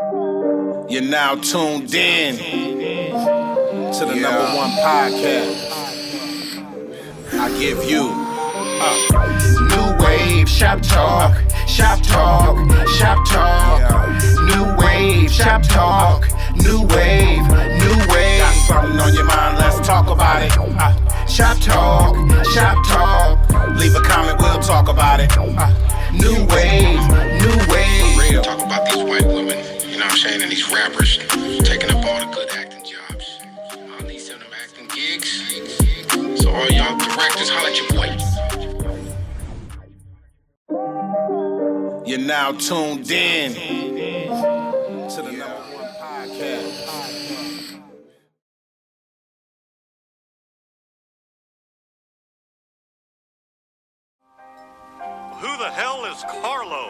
You're now tuned in to the #1 podcast. I give you new wave shop talk, shop talk, shop talk. New wave shop talk, new wave, new wave. Got something on your mind? Let's talk about it. Shop talk, shop talk. Leave a comment, we'll talk about it. New wave, new wave. Real. Talk about these white women, you know what I'm saying, and these rappers taking up all the good acting jobs. All these them acting gigs. So all y'all directors, holla at your boy. You're now tuned in to the #1 podcast. Who the hell is Carlo?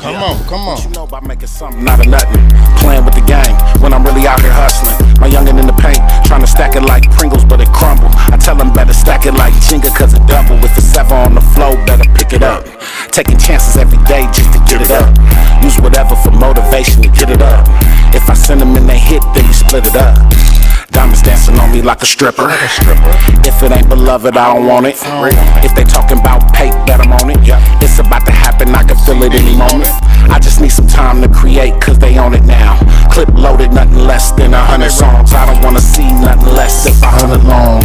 Come on. What you know about making something out of nothing? Playing with the gang when I'm really out here hustling. My youngin' in the paint, trying to stack it like Pringles, but it crumble. I tell them better stack it like Jenga, cause it double. If it's ever on the floor, better pick it up. Taking chances every day just to get it up. Use whatever for motivation to get it up. If I send them and they hit, then we split it up. Diamonds dancing on me like a stripper. If it ain't beloved, I don't want it. If they talking about pay, bet I'm on it. It's about to happen, I can feel it any moment. I just need some time to create, cause they on it now. Clip loaded, nothing less than 100 songs. I don't wanna see nothing less than 100 long.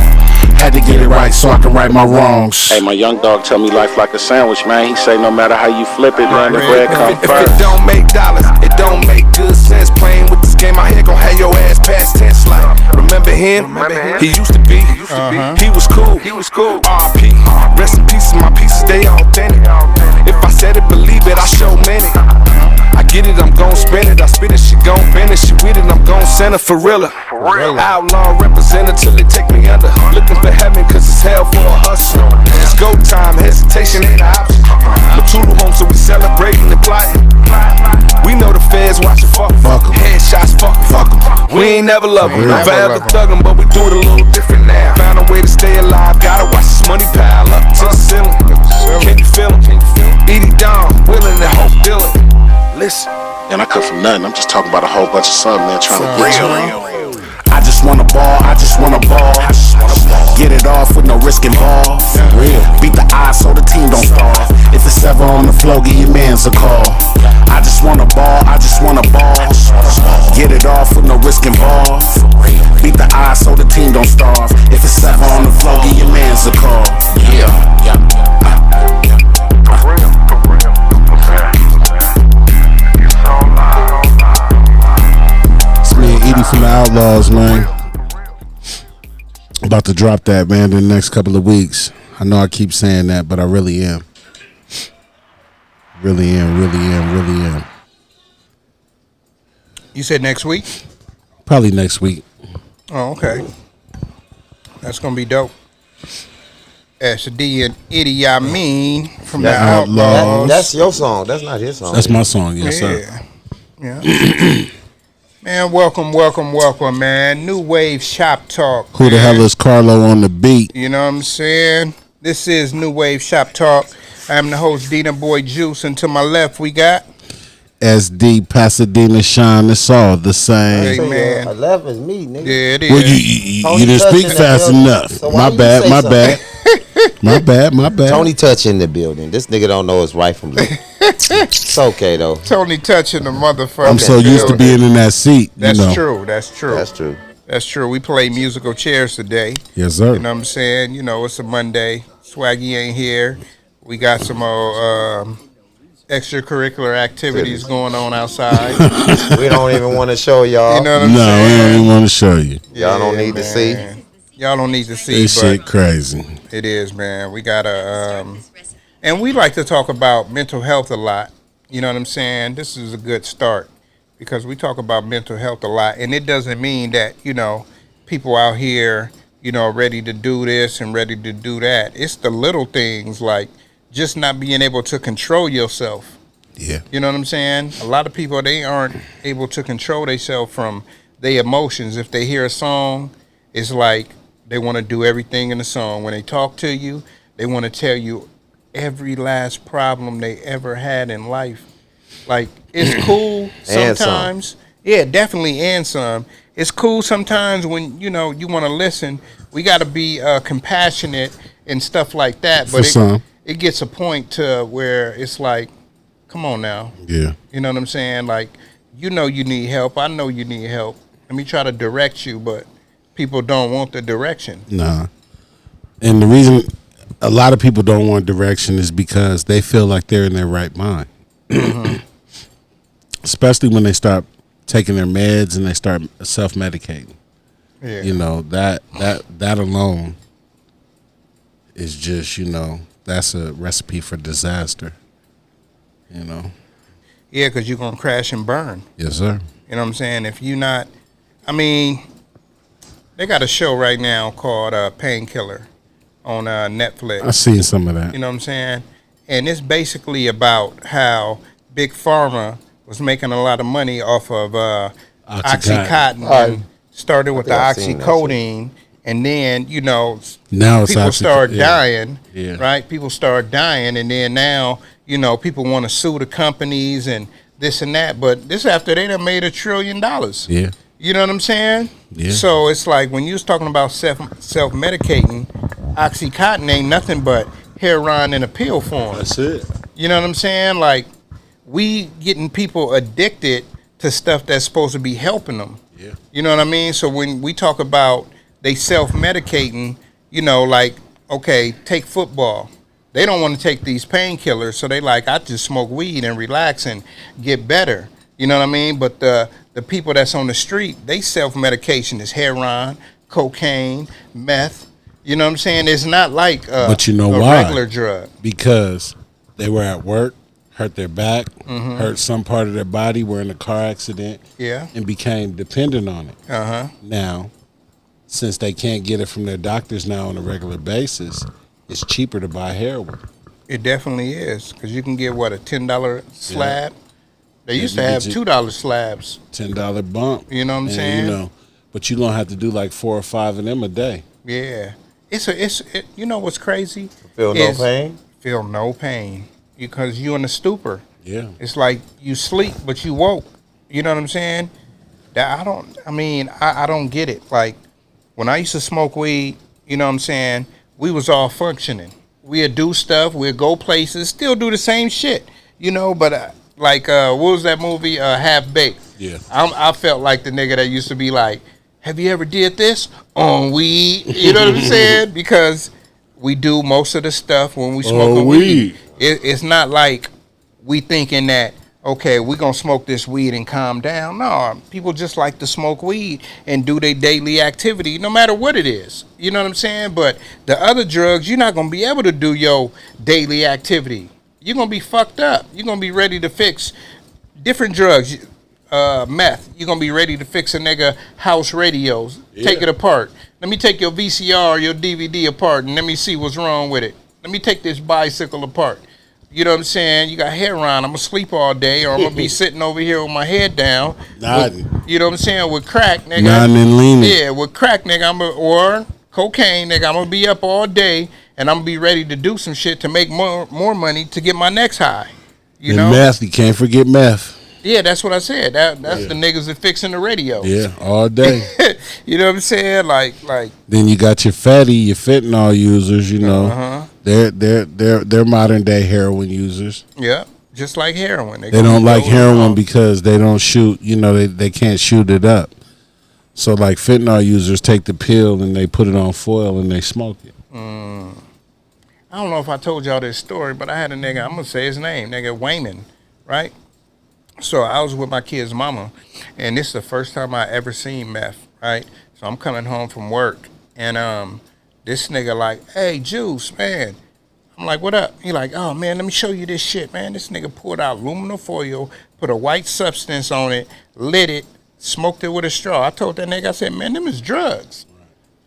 Had to get it right so I can right my wrongs. Hey, my young dog tell me life like a sandwich, man. He say no matter how you flip it, man, the bread come first. If it don't make dollars, it don't make good sense. Playing with this game out here gon' have your ass past tense like. Remember him? He used to be. He was cool. R.P. Rest in peace, my pieces, they authentic. If I said it, believe it, I show meant it. I get it, I'm gon' spend it. I spit it, she gon' bend it. She with it, I'm gon' send her for real. Outlaw representative till they take me under. Looking for heaven, cause it's hell for a hustle. It's go time, hesitation ain't an option. Matulu home, so we celebrating and plotting. We know the feds watching, fuck em. Headshots, fuck em. We ain't never love them. Forever thug them, but we do it a little different now. Found a way to stay alive, gotta watch this money pile up to the ceiling. Can you feel them? Edie Don, willing and hope dealing. Listen. And I come from nothing, I'm just talking about a whole bunch of something, man, trying to get real. I just wanna ball, Get it off with no risk involved. Beat the odds so the team don't starve. If it's ever on the floor, give your mans a call. I just wanna ball, Get it off with no risk involved. Beat the odds so the team don't starve. If it's ever on the floor, give your mans a call. Me and Edie from the Outlaws, man. About to drop that, man, in the next couple of weeks. I know I keep saying that, but I really am. Really am. You said next week? Probably next week. Oh, okay. That's gonna be dope. SD and Iddy, I mean, from the Outlaws. That's your song. That's not his song. That's my song, yes, sir. Yeah. Man, welcome, man. New Wave Shop Talk. Who the hell is Carlo on the beat? You know what I'm saying? This is New Wave Shop Talk. I'm the host, Dina Boy Juice, and to my left we got SD Pasadena Shine. It's all the same. Hey, man. 11 is me, nigga. Yeah, it is. Well, you didn't speak fast enough. So my bad. My bad. Tony Touch in the building. This nigga don't know his right from left. It's okay though. Tony touching the motherfucker. I'm so used to being in that seat. That's you know. true. That's true. We play musical chairs today. Yes, sir. You know what I'm saying? You know, it's a Monday. Swaggy ain't here. We got some extracurricular activities going on outside. We don't even want to show y'all. You know what I'm saying? No, we don't even want to show you. Y'all don't need to see. Y'all don't need to see. This shit crazy. It is, man. We got and we like to talk about mental health a lot. You know what I'm saying? This is a good start because we talk about mental health a lot. And it doesn't mean that, you know, people out here, you know, are ready to do this and ready to do that. It's the little things like just not being able to control yourself. Yeah. You know what I'm saying? A lot of people, they aren't able to control themselves from their emotions. If they hear a song, it's like they want to do everything in the song. When they talk to you, they want to tell you every last problem they ever had in life. Like, it's cool sometimes. Yeah, definitely, and some. It's cool sometimes when, you know, you want to listen. We got to be compassionate and stuff like that. But it gets a point to where it's like, come on now. Yeah. You know what I'm saying? Like, you know you need help. I know you need help. Let me try to direct you, but people don't want the direction. Nah. And the reason a lot of people don't want direction is because they feel like they're in their right mind. Especially when they start taking their meds and they start self-medicating. Yeah. You know, that alone is just, you know, that's a recipe for disaster. You know. Yeah, because you're going to crash and burn. Yes, sir. You know what I'm saying? If you're not, I mean, they got a show right now called Painkiller on Netflix. I've seen some of that. You know what I'm saying? And it's basically about how Big Pharma was making a lot of money off of Oxycontin. And started with the oxycodone, and then, you know, now it's people start dying, yeah. Right? People start dying, and then now, you know, people want to sue the companies and this and that, but this after they done made $1 trillion. Yeah. You know what I'm saying? Yeah. So it's like when you was talking about self-medicating, Oxycontin ain't nothing but heroin in a pill form. That's it. You know what I'm saying? Like, we getting people addicted to stuff that's supposed to be helping them. Yeah. You know what I mean? So when we talk about they self-medicating, you know, like, okay, take football. They don't want to take these painkillers, so they like, I just smoke weed and relax and get better. You know what I mean? But the people that's on the street, they self-medication is heroin, cocaine, meth. You know what I'm saying? It's not like but you know a why? regular drug. Because they were at work, hurt their back, hurt some part of their body, were in a car accident, and became dependent on it. Now, since they can't get it from their doctors now on a regular basis, it's cheaper to buy heroin. It definitely is, because you can get, what, a $10 slab? Yeah. They used to have $2 slabs. $10 bump. You know what I'm saying? You know, but you're going to have to do like 4 or 5 of them a day. Yeah. You know what's crazy? Feel no pain? Feel no pain. Because you in a stupor. Yeah. It's like you sleep, but you woke. You know what I'm saying? I don't get it. Like, when I used to smoke weed, you know what I'm saying, we was all functioning. We'd do stuff, we'd go places, still do the same shit, you know, but like, what was that movie, Half Baked? Yeah. I felt like the nigga that used to be like, have you ever did this on weed? You know what I'm saying? Because we do most of the stuff when we smoke weed. It's not like we thinking that, okay, we're going to smoke this weed and calm down. No, people just like to smoke weed and do their daily activity, no matter what it is. You know what I'm saying? But the other drugs, you're not going to be able to do your daily activity. You're going to be fucked up. You're going to be ready to fix different drugs. Meth, you're going to be ready to fix a nigga house radios. Yeah. Take it apart. Let me take your VCR, your DVD apart, and let me see what's wrong with it. Let me take this bicycle apart. You know what I'm saying? You got heroin. I'm going to sleep all day, or I'm going to be sitting over here with my head down. You know what I'm saying? With crack, nigga. Nodding and leaning. Yeah, with crack, nigga, or cocaine, nigga, I'm going to be up all day, and I'm going to be ready to do some shit to make more money to get my next high. You know? Meth, you can't forget meth. Yeah, that's what I said. That's the niggas that fixing the radio. Yeah, all day. You know what I'm saying? Like. Then you got your fentanyl users. You know, they're modern day heroin users. Yeah, just like heroin. They don't like heroin because they don't shoot. You know, they can't shoot it up. So like fentanyl users take the pill and they put it on foil and they smoke it. I don't know if I told y'all this story, but I had a nigga. I'm gonna say his name, nigga Wayman, right? So I was with my kid's mama, and this is the first time I ever seen meth, right? So I'm coming home from work, and this nigga like, hey, Juice, man. I'm like, what up? He like, oh, man, let me show you this shit, man. This nigga pulled out aluminum foil, put a white substance on it, lit it, smoked it with a straw. I told that nigga, I said, man, them is drugs.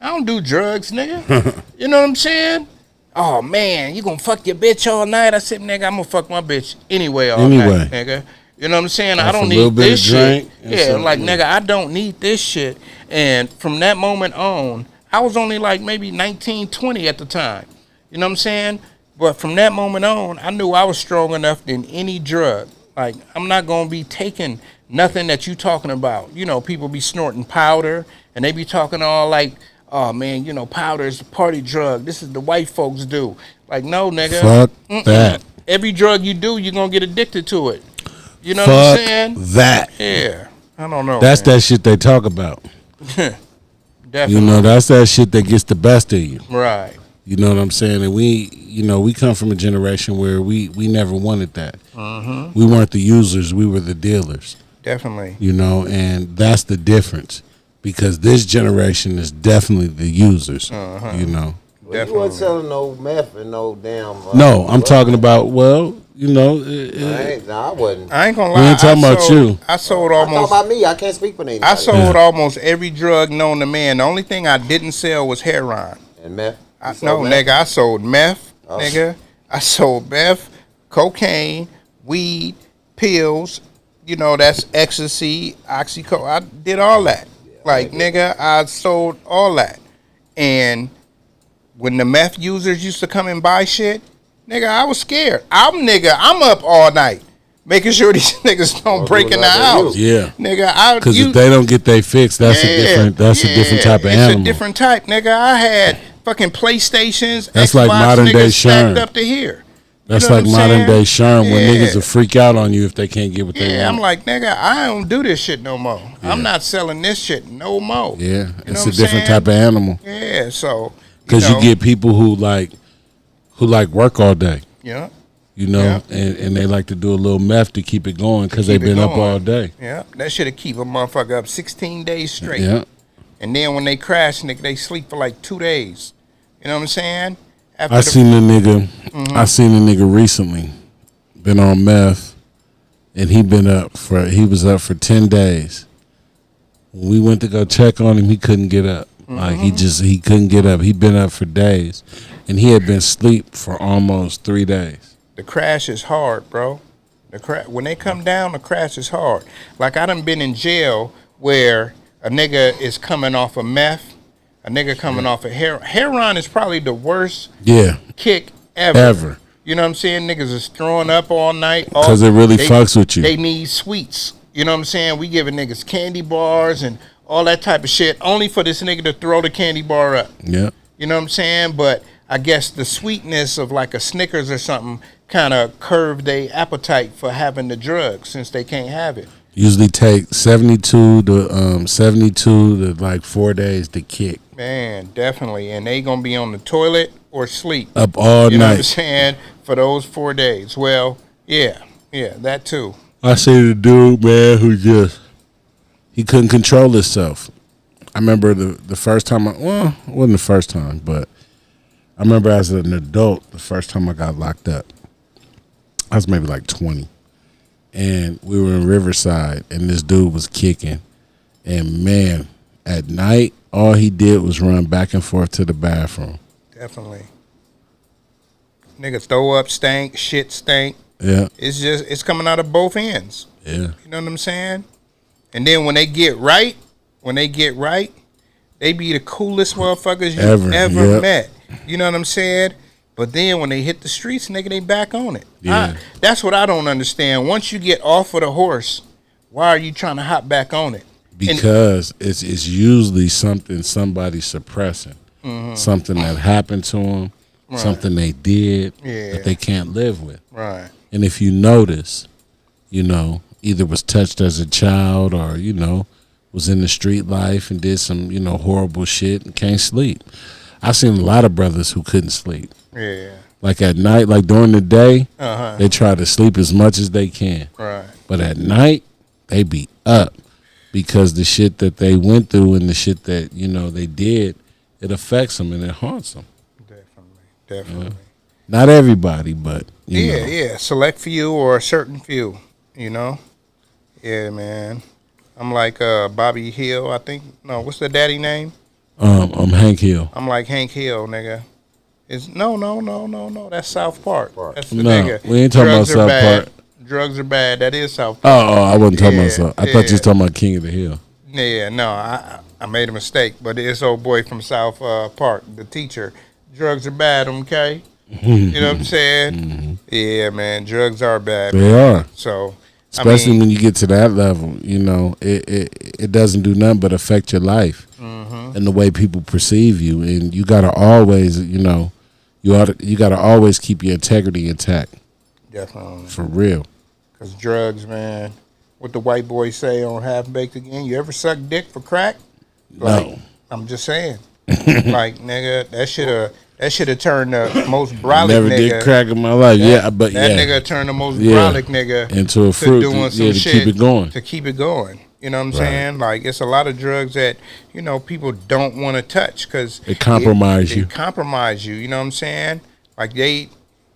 I don't do drugs, nigga. You know what I'm saying? Oh, man, you gonna fuck your bitch all night? I said, nigga, I'm gonna fuck my bitch anyway all night, nigga. You know what I'm saying? I don't need this shit. Yeah, like, nigga, I don't need this shit. And from that moment on, I was only like maybe 19, 20 at the time. You know what I'm saying? But from that moment on, I knew I was strong enough than any drug. Like, I'm not going to be taking nothing that you talking about. You know, people be snorting powder, and they be talking all like, oh, man, you know, powder is the party drug. This is the white folks do. Like, no, nigga. Fuck that. Every drug you do, you're going to get addicted to it. You know Fuck what I'm saying? that. Yeah. I don't know. That's man. that shit they talk about. Definitely. You know, that's that shit that gets the best of you. Right. You know what I'm saying? And we come from a generation where we never wanted that. We weren't the users, we were the dealers. Definitely. You know, and that's the difference. Because this generation is definitely the users. You know. Well, you wasn't selling no meth and no damn. No, I'm talking about, well, you know. I wasn't. I ain't gonna lie. We ain't talking about you. I sold I'm almost. talking about me. I can't speak for anybody. I sold almost every drug known to man. The only thing I didn't sell was heroin. And meth. Nigga, I sold meth. Nigga, I sold meth, cocaine, weed, pills. You know, that's ecstasy, oxycodone. I did all that. Like, nigga, I sold all that. And when the meth users used to come and buy shit, nigga, I was scared. I'm up all night making sure these niggas don't break in the house. Yeah. Nigga, because if they don't get they fixed, that's a different type of animal. It's a different type, nigga. I had fucking PlayStations, that's Xbox, like modern day stacked Sherm. up to here. That's You know like what I'm modern day saying? Sherm when niggas will freak out on you if they can't get what they want. I'm like, nigga, I don't do this shit no more. I'm not selling this shit no more. Yeah, You it's know a different type of animal. Yeah, so because you get people who like work all day. Yeah. You know, and they like to do a little meth to keep it going because they've been up all day. Yeah, that shit'll keep a motherfucker up 16 days straight. Yeah. And then when they crash, nigga, they sleep for like 2 days. You know what I'm saying? I seen a nigga recently, been on meth, and he was up for 10 days. When we went to go check on him, he couldn't get up. Like he couldn't get up. He'd been up for days, and he had been asleep for almost 3 days. The crash is hard, bro. When they come down, the crash is hard. Like, I done been in jail where a nigga is coming off of meth, a nigga coming off of heroin. Heroin is probably the worst kick ever. You know what I'm saying? Niggas is throwing up all night. Because it really fucks with you. They need sweets. You know what I'm saying? We giving niggas candy bars and all that type of shit only for this nigga to throw the candy bar up. Yeah. You know what I'm saying? But I guess the sweetness of like a Snickers or something kind of curved their appetite for having the drug since they can't have it. Usually take 72 to like 4 days to kick. Man, definitely. And they gonna be on the toilet or sleep. Up all night. You know what I'm saying? For those 4 days. Well, yeah, that too. I see the dude, man, who he couldn't control himself. I remember the first time it wasn't the first time, but I remember as an adult, the first time I got locked up. I was maybe like 20. And we were in Riverside, and this dude was kicking. And, man, at night, all he did was run back and forth to the bathroom. Definitely. Niggas throw up, stank, shit stank. Yeah. It's coming out of both ends. Yeah. You know what I'm saying? And then when they get right, they be the coolest motherfuckers you ever met. You know what I'm saying? But then when they hit the streets, nigga, they back on it. Yeah. That's what I don't understand. Once you get off of the horse, why are you trying to hop back on it? Because it's usually something somebody's suppressing. Something that happened to them, something they did that they can't live with. Right. And if you notice, you know, either was touched as a child or, you know, was in the street life and did some, you know, horrible shit and can't sleep. I've seen a lot of brothers who couldn't sleep. Yeah. Like at night, like during the day, they try to sleep as much as they can. Right. But at night, they be up because the shit that they went through and the shit that, you know, they did, it affects them and it haunts them. Definitely. Not everybody, but, you know. Yeah. Select few or a certain few, you know? Yeah, man. I'm like Bobby Hill, I think. No, what's the daddy name? Hank Hill. I'm like Hank Hill, nigga. No. That's South Park. That's the No, nigga. we ain't talking about South Park. Drugs are bad. That is South Park. Oh, I wasn't talking about South. I thought you was talking about King of the Hill. Yeah, no, I made a mistake, but it's old boy from South Park, the teacher. Drugs are bad, okay? You know what I'm saying? Yeah, man, drugs are bad. They are. So, especially when you get to that level, it doesn't do nothing but affect your life and the way people perceive you. And you gotta always, you gotta always keep your integrity intact. Definitely. For real. Because drugs, man, what the white boys say on Half Baked Again, you ever suck dick for crack? No. I'm just saying. Like, nigga, that should have turned the most brolic Never nigga. did crack in my life. That nigga turned the most brolic nigga into a fruit doing some to shit keep it going. To keep it going. You know what I'm saying? Like, it's a lot of drugs that, people don't want to touch because They compromise you. They compromise you. You know what I'm saying? Like,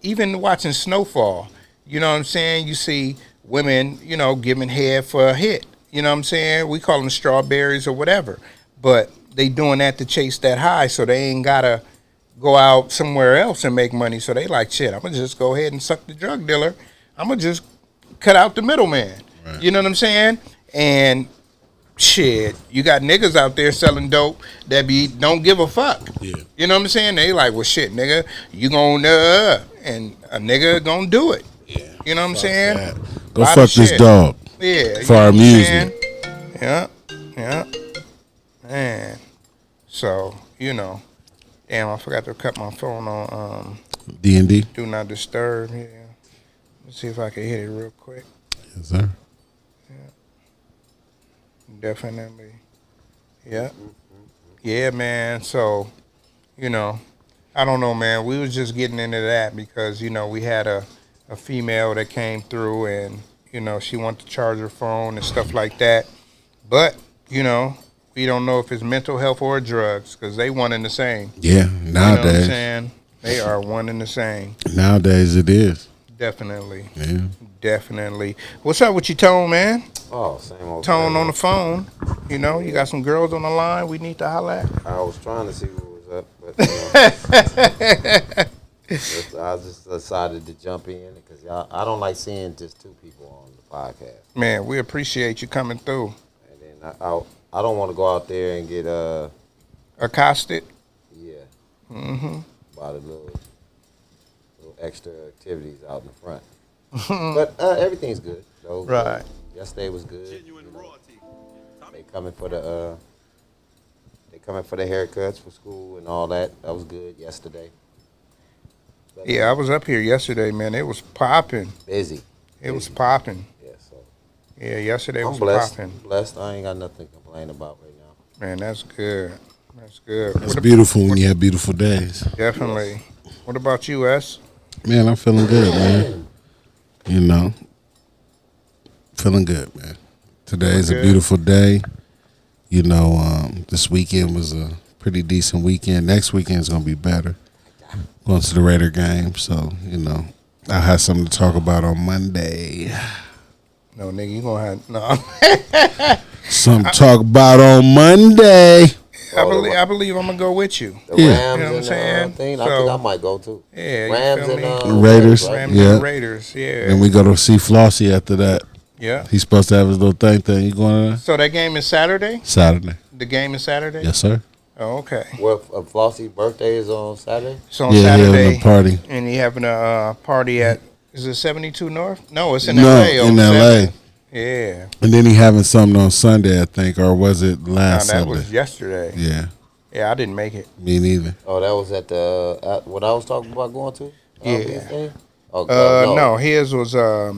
even watching Snowfall, you know what I'm saying? You see women, giving head for a hit. You know what I'm saying? We call them strawberries or whatever. But they doing that to chase that high, so they ain't got to go out somewhere else and make money. So they like, shit, I'm going to just go ahead and suck the drug dealer. I'm going to just cut out the middleman. Right. You know what I'm saying? And shit, you got niggas out there selling dope that don't give a fuck. Yeah. You know what I'm saying? They like, well, shit, nigga, you gonna and a nigga gonna do it. Yeah. You know what I'm saying? That. Go fuck this dog. Yeah. For our amusement. Yeah. Man. So, damn, I forgot to cut my phone on D&D. Do not disturb. Yeah. Let's see if I can hit it real quick. Yes, sir. Definitely. Yeah. Yeah, man. So, I don't know, man. We was just getting into that because, we had a female that came through and, she wanted to charge her phone and stuff like that. But, we don't know if it's mental health or drugs because they one and the same. Yeah, nowadays. You know what I'm saying? They are one and the same. Nowadays it is. Definitely. Yeah. Definitely. What's up with you, Tone, man? Oh, same old Tone thing. on the phone. You got some girls on the line we need to holler at. I was trying to see what was up, but I just decided to jump in because I don't like seeing just two people on the podcast. Man, we appreciate you coming through. And then I don't want to go out there and get accosted. Yeah. By the little extra activities out in the front. But everything's good. So, right. Yesterday was good. They coming for the haircuts for school and all that. That was good yesterday. But, yeah, I was up here yesterday, man. It was popping. Busy. It was popping. Yeah, so. Yeah, yesterday was popping. I'm blessed. I ain't got nothing to complain about right now. Man, that's good. That's good. It's beautiful when you have beautiful days. Definitely. What about you, S? Man, I'm feeling good, man. Feeling good, man. Today's a beautiful day. This weekend was a pretty decent weekend. Next weekend is going to be better. Going to the Raider game, so, I'll have something to talk about on Monday. No, nigga, you going to have... No. Something to talk about on Monday. I believe I'm going to go with you. The Rams, you know what I'm saying? Thing, I think I might go too. Yeah, Rams and Raiders. Rams yeah. and Raiders, yeah. And we go to see Flossie after that. Yeah. He's supposed to have his little thing. You going to that? So that game is Saturday? Saturday. The game is Saturday? Yes, sir. Oh, okay. Well, Flossie's birthday is on Saturday? It's on Saturday. Yeah, a party. And he having a party at, is it 72 North? No, it's in No, L.A. in L.A. Yeah. And then he having something on Sunday, I think, or was it last that Sunday? was yesterday. Yeah. Yeah, I didn't make it. Me neither. Oh, that was at the what I was talking about going to? Yeah. Oh, no, his was I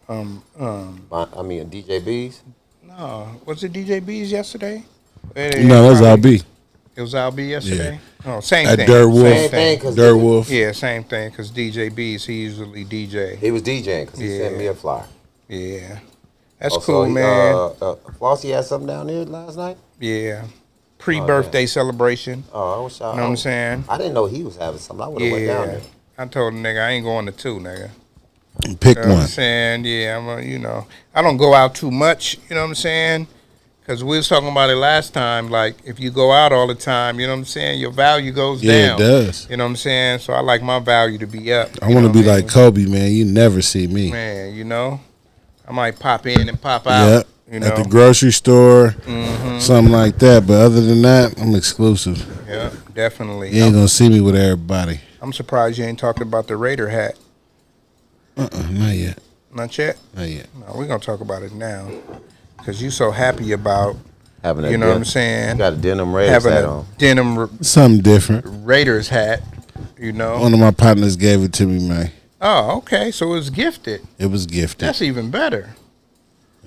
mean DJ B's. No, was it DJ B's yesterday? No, that was LB. It was LB yesterday. Yeah. Oh, same at thing. Dirt Wolf. Same thing. Dirt Wolf. Yeah, same thing. Because DJ B's, he usually DJ. He was DJing because he sent me a flyer. Yeah, that's cool, man. Flossie had something down there last night. Yeah. Pre-birthday celebration. Oh, I wish I. You know what I'm saying? I didn't know he was having something. I would have went down there. I told the nigga I ain't going to two, nigga. Pick you know one. What I'm saying? Yeah, I don't go out too much. You know what I'm saying? Because we was talking about it last time. Like, if you go out all the time, you know what I'm saying, your value goes down. Yeah, it does. You know what I'm saying? So I like my value to be up. I want to be like Kobe, man. You never see me. Man, I might pop in and pop out. Yep. At the grocery store, something like that. But other than that, I'm exclusive. Yeah, definitely. You ain't going to see me with everybody. I'm surprised you ain't talked about the Raider hat. Not yet. Not yet? Not yet. No, we're going to talk about it now. Because you so happy about, Having you know what I'm saying? You got a denim Raiders having hat a on. denim Something different. Raiders hat, you know. One of my partners gave it to me, man. Oh, okay. So it was gifted. It was gifted. That's even better.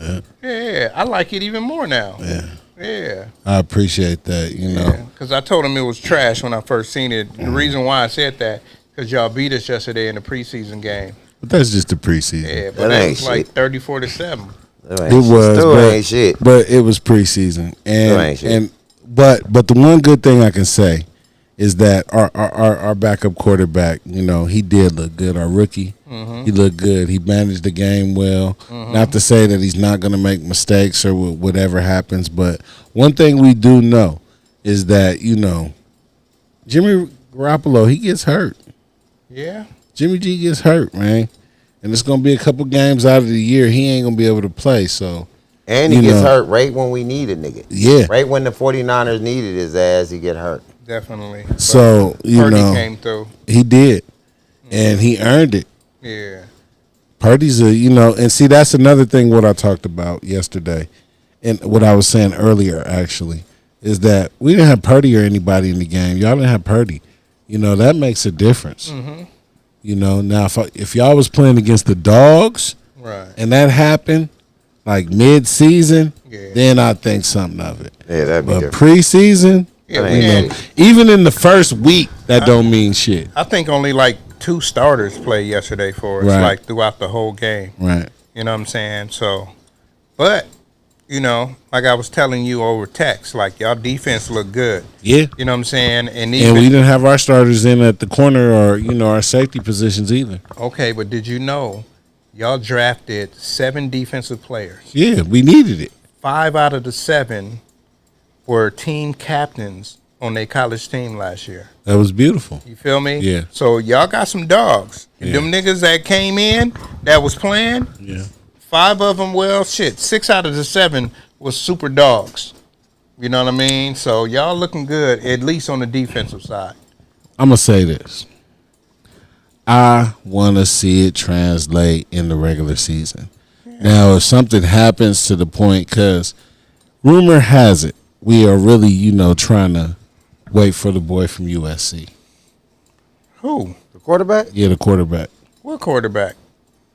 Yeah. Yeah, I like it even more now. Yeah. Yeah. I appreciate that, you know. Because I told him it was trash when I first seen it. The reason why I said that, because y'all beat us yesterday in the preseason game. But that's just the preseason. Yeah, but That it ain't was like shit. 34-7. That ain't It shit. was, Still but, ain't shit. but it was preseason, Still ain't shit. but the one good thing I can say is that our backup quarterback, you know, he did look good. Our rookie, he looked good. He managed the game well. Not to say that he's not going to make mistakes or whatever happens, but one thing we do know is that, you know, Jimmy Garoppolo, he gets hurt. Yeah. Jimmy G gets hurt, man. And it's going to be a couple games out of the year he ain't going to be able to play, so. And he you gets know. hurt right when we need it, nigga. Yeah. Right when the 49ers needed his ass, he get hurt. Definitely. So, you Purdy know, came through. he did. And he earned it. Yeah. Purdy's you know, and see, that's another thing what I talked about yesterday and what I was saying earlier, actually, is that we didn't have Purdy or anybody in the game. Y'all didn't have Purdy. You know, that makes a difference. You know, now if y'all was playing against the Dogs Right. and that happened, like mid-season, Yeah. then I think something of it. Yeah, that'd be But different. preseason, Yeah, That we ain't had, shit. even in the first week, that don't mean shit. I think only like 2 starters played yesterday for us, Right. like throughout the whole game. Right. You know what I'm saying? So, but, you know, like I was telling you over text, like y'all defense looked good. Yeah. You know what I'm saying? And And even, we didn't have our starters in at the corner or, you know, our safety positions either. okay, but did you know y'all drafted 7 defensive players? Yeah, we needed it. 5 out of the 7 were team captains on their college team last year. That was beautiful. You feel me? Yeah. So y'all got some dogs. And Yeah. them niggas that came in that was playing, Yeah. 5 of them, well, shit, 6 out of the 7 was super dogs. You know what I mean? So y'all looking good, at least on the defensive side. I'm going to say this. I want to see it translate in the regular season. Now, if something happens to the point, because rumor has it, we are really, you know, trying to wait for the boy from USC. Who? The quarterback? Yeah, the quarterback. What quarterback?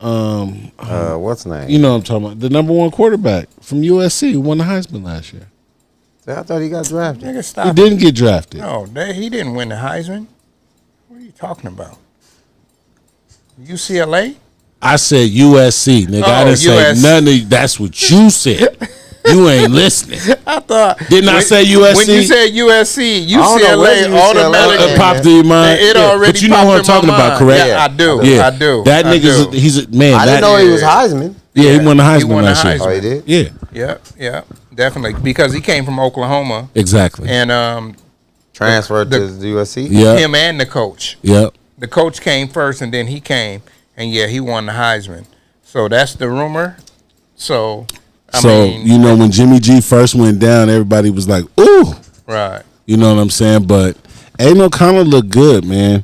What's his name? You know what I'm talking about. The number 1 quarterback from USC who won the Heisman last year. I thought he got drafted. Nigga, He stop. didn't get drafted. No, he didn't win the Heisman. What are you talking about? UCLA? I said USC, nigga. I Oh, didn't US. say none of that's what you said. You ain't listening. I thought. Didn't I say USC? When you said USC, don't know where UCLA UCLA automatically. It popped in your mind. It Yeah, already but you know popped what I'm in talking my about, mind. correct? Yeah, I do. Yeah, I do. That I nigga's do. he's a man. I didn't that, know he was yeah. Heisman. Yeah, he won the Heisman won the last year. Heisman. Oh, he did? Yeah, Yeah, definitely because he came from Oklahoma exactly. and Transferred The- to the USC? Yeah, him and the coach. yep. The coach came first and then he came and yeah, he won the Heisman. So that's the rumor. So I So mean, you know when Jimmy G first went down, everybody was like, "Ooh," right. you know what I'm saying? But Aiden O'Connell looked good, man.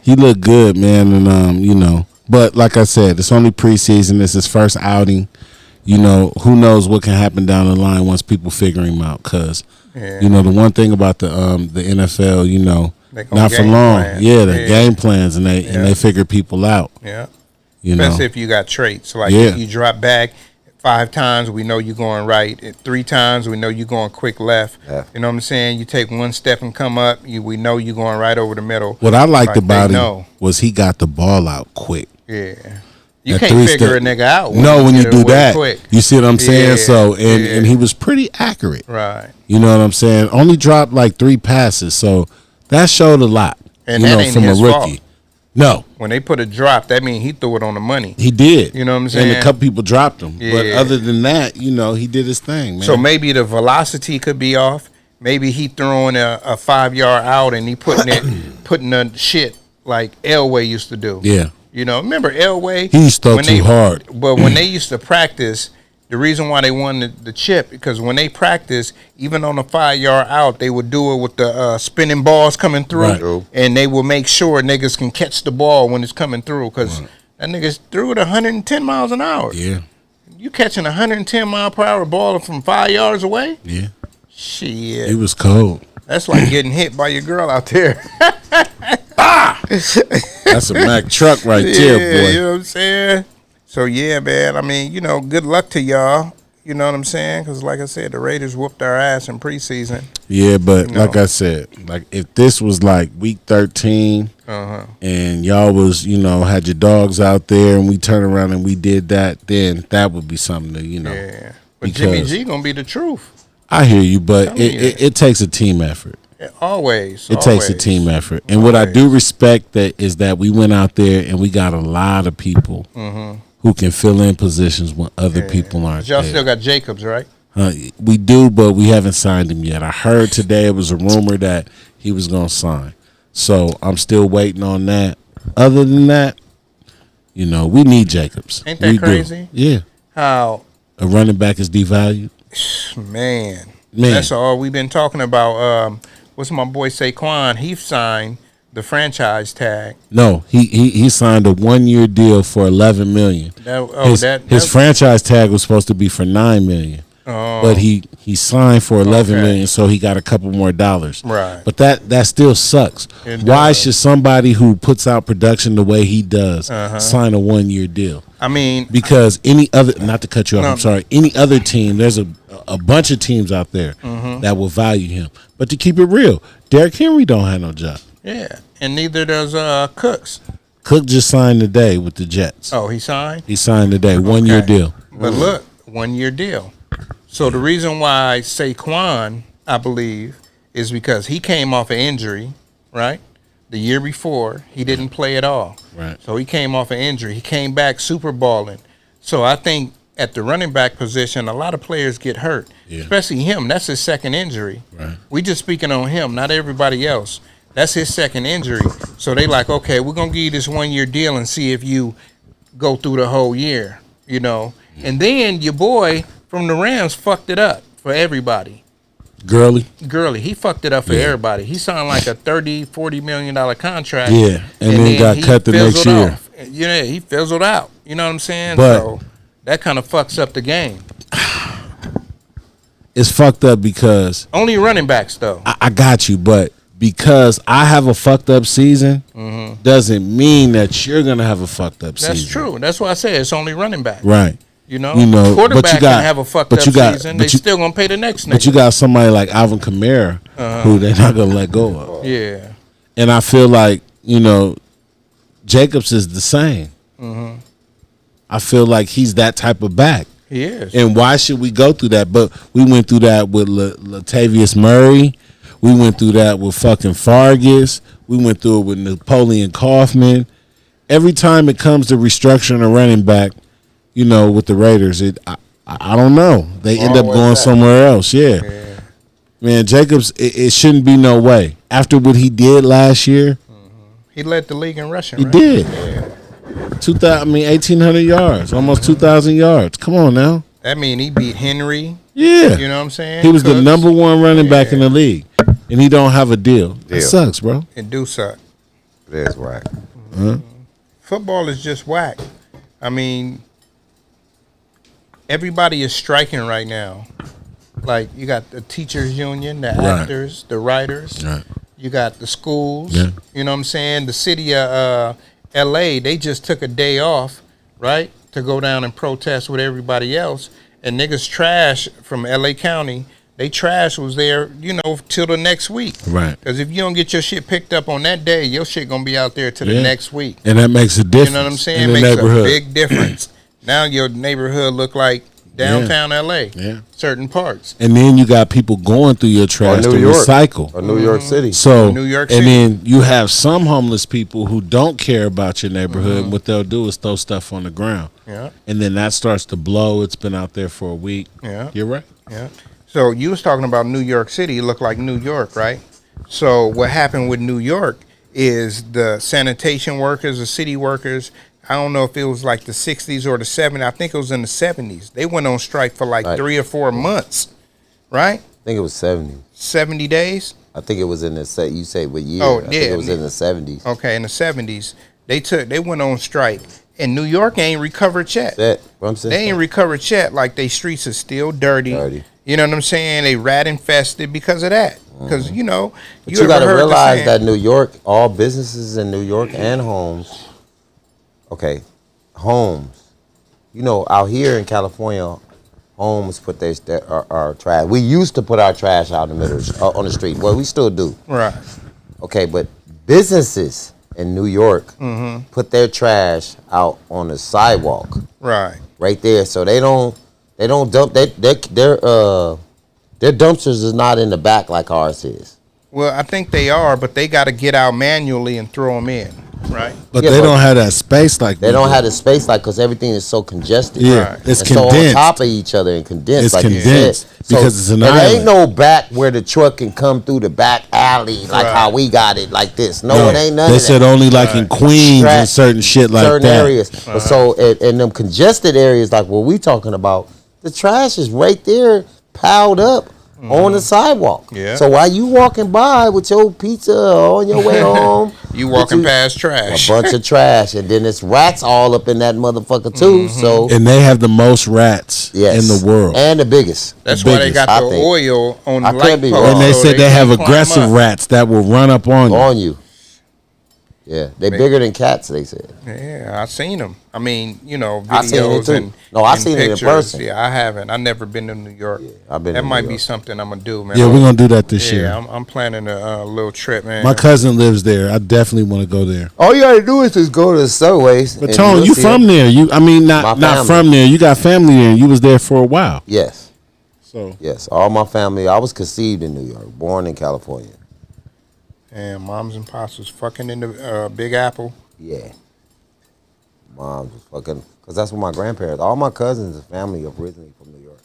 He looked good, man, and you know. But like I said, it's only preseason. It's his first outing. You know, who knows what can happen down the line once people figure him out? Because Yeah. you know the one thing about the NFL, you know, They gonna not for game long. plan. Yeah, the Yeah. game plans and they figure people out. Yeah. You know, Especially if you got traits. Like Yeah. if you drop back 5 times, we know you're going right. At 3 times, we know you're going quick left. Yeah. You know what I'm saying? You take 1 step and come up, we know you're going right over the middle. what I liked Like, about they him know. was he got the ball out quick. Yeah. You That can't 3 figure step- a nigga out. No, when you get it do away that, quick. you see what I'm saying. Yeah, So and yeah. and he was pretty accurate. Right. You know what I'm saying? Only dropped like 3 passes, so that showed a lot. And you that know, ain't from a his rookie. fault. No, When they put a drop, that means he threw it on the money. he did. You know what I'm And saying? a couple people dropped him, but Yeah. other than that, you know, he did his thing, man. So maybe the velocity could be off. Maybe he throwing a 5-yard out and he putting the shit like Elway used to do. yeah, You know, remember Elway? he used to throw When too hard. But when they used to practice, The reason why they won the chip, because when they practice, even on a 5-yard out, they would do it with the spinning balls coming through, and they will make sure niggas can catch the ball when it's coming through, because that niggas threw it 110 miles an hour. Yeah. You catching a 110 mile per hour ball from 5 yards away? Yeah. Shit. It was cold. That's like getting hit by your girl out there. That's a Mack truck right there, boy. You know what I'm saying? So, yeah, man, I mean, you know, good luck to y'all. You know what I'm saying? Because, like I said, the Raiders whooped our ass in preseason. Yeah, but like I said, like if this was like week 13 and y'all was, you know, had your dogs out there and we turned around and we did that, then that would be something to, you know. Yeah. But Jimmy G going to be the truth. I hear you, but it takes a team effort. Always. It takes a team effort. And what I do respect that is that we went out there and we got a lot of people who can fill in positions when other people aren't Y'all there. still got Jacobs, right? We do, but we haven't signed him yet. I heard today it was a rumor that he was going to sign. So I'm still waiting on that. Other than that, you know, we need Jacobs. Ain't that crazy? Yeah. How a running back is devalued. Man. That's all we've been talking about. What's my boy Saquon? He signed the franchise tag. No, he signed a 1-year deal for $11 million. His franchise tag was supposed to be for $9 million. But he signed for $11 million, so he got a couple more dollars. Right. But that still sucks. Why should somebody who puts out production the way he does sign a 1-year deal? I mean, because any other, not to cut you off, I'm sorry, any other team, there's a bunch of teams out there that will value him. But to keep it real, Derrick Henry don't have no job. Yeah, and neither does Cooks. Cook just signed today with the Jets. Oh, he signed? He signed today, 1-year deal. But look, 1-year deal. So the reason why Saquon, I believe, is because he came off an injury, right? The year before, he didn't play at all. Right. So he came off an injury. He came back super balling. So I think at the running back position, a lot of players get hurt, especially him. That's his second injury. Right. We just speaking on him, not everybody else. That's his second injury. So they like, okay, we're going to give you this 1-year deal and see if you go through the whole year, you know. And then your boy from the Rams fucked it up for everybody. Gurley, he fucked it up for everybody. He signed like a $30-40 million contract. Yeah, and then got cut the next year. Yeah, he fizzled out. You know what I'm saying? But so that kind of fucks up the game. It's fucked up because only running backs though. I got you, but because I have a fucked up season doesn't mean that you're gonna have a fucked up season. That's true. That's why I say it's only running back. Right. You know, quarterback can have a fucked up season. They still gonna pay the next nigga. But you got somebody like Alvin Kamara who they're not gonna let go of. Yeah. And I feel like, you know, Jacobs is the same. I feel like he's that type of back. He is. And why should we go through that? But we went through that with Latavius Murray. We went through that with fucking Fargus. We went through it with Napoleon Kaufman. Every time it comes to restructuring a running back, you know, with the Raiders, I don't know. They end up going somewhere else. Yeah. Man, Jacobs, it shouldn't be no way. After what he did last year. He led the league in rushing, He right? did. 1,800 yards, almost 2,000 yards. Come on now. That mean he beat Henry. Yeah. You know what I'm saying? He was the number one running back in the league, and he don't have a deal. It sucks, bro. It do suck. It is whack. Football is just whack. I mean, everybody is striking right now. Like, you got the teachers union, the actors, the writers. Right. You got the schools. Yeah. You know what I'm saying? The city of L.A., they just took a day off, right, to go down and protest with everybody else. And niggas trash from L.A. County, they trash was there, you know, till the next week. Right. Because if you don't get your shit picked up on that day, your shit going to be out there till the next week. And that makes a difference. You know what I'm saying? In the Makes neighborhood. a big difference. Now your neighborhood look like downtown L.A. Yeah. Certain parts. And then you got people going through your trash to recycle. Or New York City. So, New York and City. then you have some homeless people who don't care about your neighborhood. And what they'll do is throw stuff on the ground. Yeah. And then that starts to blow. It's been out there for a week. Yeah. You're right. Yeah. So you was talking about New York City. It looked like New York, right? So what happened with New York is the sanitation workers, the city workers, I don't know if it was like the 60s or the 70s. I think it was in the 70s. They went on strike for like 3 or 4 months, right? I think it was 70. 70 days? I think it was in the set. You say what year? Oh, I yeah. think it was in the 70s. Okay, in the 70s. They went on strike. And New York ain't recovered yet. What I'm saying? They ain't recovered yet. Like, they streets are still dirty. You know what I'm saying? They rat infested because of that. Because, you know, but you got to realize that New York, all businesses in New York and homes, homes, you know, out here in California, homes put our trash. We used to put our trash out in the middle on the street. Well, we still do. Right. Okay, but businesses in New York put their trash out on the sidewalk. Right. Right there. So they don't dump their dumpsters is not in the back like ours is. Well, I think they are, but they got to get out manually and throw them in, right? But they don't have that space like they don't have the space like because everything is so congested. Yeah, right. It's and condensed. So on top of each other and condensed. It's like condensed because it's an island. There ain't no back where the truck can come through the back alley like how we got it like this. No, it ain't none of that. They said only like in Queens and certain shit like certain that. areas. But so in them congested areas like what we talking about, the trash is right there piled up on the sidewalk. Yeah. So while you walking by with your pizza on your way home, you walking past trash. A bunch of trash, and then it's rats all up in that motherfucker too. So and they have the most rats in the world and the biggest. That's why they got the oil on the light post. And they said they have aggressive rats that will run up on you. Yeah, they bigger than cats. They said. Yeah, I seen them. I mean, you know, I seen it videos too. and I seen it in person. Yeah, I haven't. I never been to New York. Yeah, I've been. That to might New be York. something I'm gonna do, man. Yeah, we're gonna do that this year. Yeah, I'm planning a little trip, man. My cousin lives there. I definitely want to go there. All you gotta do is just go to the subways. But Tone, you from there? Not from there. You got family there. And you was there for a while. Yes. So yes, all my family. I was conceived in New York, born in California. And moms and pops was fucking in the Big Apple. Yeah. Moms was fucking, because that's what my grandparents, all my cousins and family originally from New York.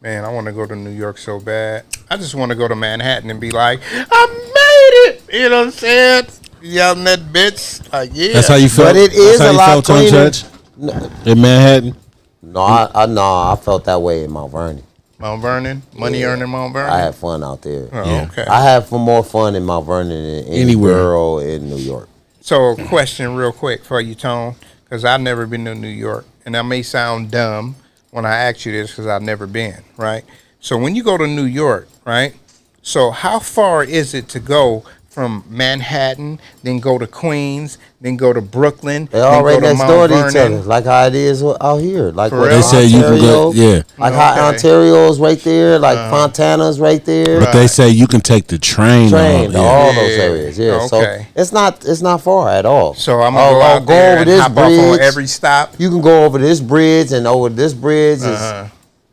Man, I want to go to New York so bad. I just want to go to Manhattan and be like, I made it. You know what I'm saying? Yelling that bitch. Like, yeah. That's how you felt? But it is a lot cleaner. Judge? In Manhattan? No, I felt that way in Mount Vernon. Mount Vernon? Money earning Mount Vernon? I had fun out there. Oh, yeah. Okay. I had more fun in Mount Vernon than anywhere borough in New York. So, question real quick for you, Tone, because I've never been to New York, and that may sound dumb when I ask you this because I've never been, right? So, when you go to New York, right, so how far is it to go from Manhattan, then go to Queens, then go to Brooklyn? They all right go next door to each other, like how it is out here. Like For real? They say you can go, yeah. Like how Ontario's right there, like Fontana's right there. But they say you can take the train to all yeah. those areas. Yeah, Okay. So it's not far at all. So I'm gonna go out there over and this hop bridge. off on every stop. You can go over this bridge and over this bridge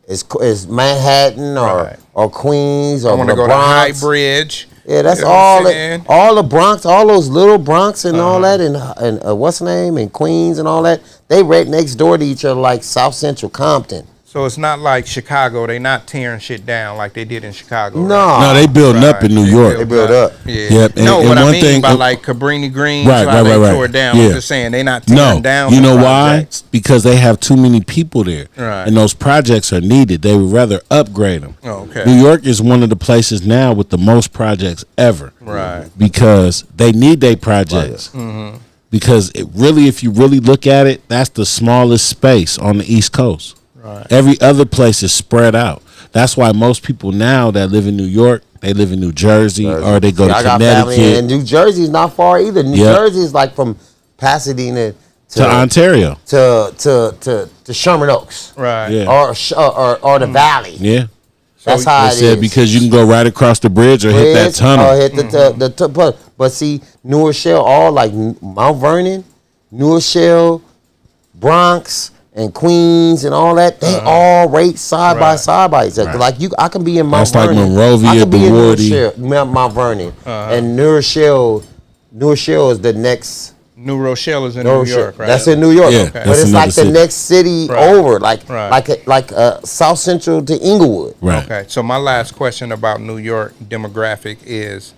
is Manhattan or Queens or I want to the go Bronx. to High Bridge. Yeah, that's You know what all. I'm saying? All the Bronx, all those little Bronx and all that, and what's the name, and Queens and all that. They right next door to each other, like South Central Compton. So it's not like Chicago. They not tearing shit down like they did in Chicago. No, they building up in New York. They build up. Yeah. Yep. No, and what I one mean thing, by like Cabrini Green, right. they tore it down. Yeah. I'm just saying they not tearing down. You know the why? projects. Because they have too many people there, Right. and those projects are needed. They would rather upgrade them. Oh, okay. New York is one of the places now with the most projects ever, Right. because they need their projects. Mm-hmm. Because if you really look at it, that's the smallest space on the East Coast. Right. Every other place is spread out. That's why most people now that live in New York, they live in New Jersey. Or they go to I got family Connecticut. and New Jersey's not far either. New Jersey is like from Pasadena to Ontario to Sherman Oaks, Right. Yeah. or the Valley. Yeah. That's how They it said is. because you can go right across the bridge or hit that tunnel. Or hit but see, New Rochelle, all like Mount Vernon, New Rochelle, Bronx, and Queens and all that, they all right side by side by each other. Right. Like I can be in Mount That's like Vernon. Monrovia, I can be in DeWardy. Mount Vernon, and New Rochelle is the next. New Rochelle is in New New Rochelle. York, right? That's in New York. Yeah, Okay. But that's it's another like the city. next city Right. over, like Right. South Central to Inglewood. Right. Okay. So my last question about New York demographic is,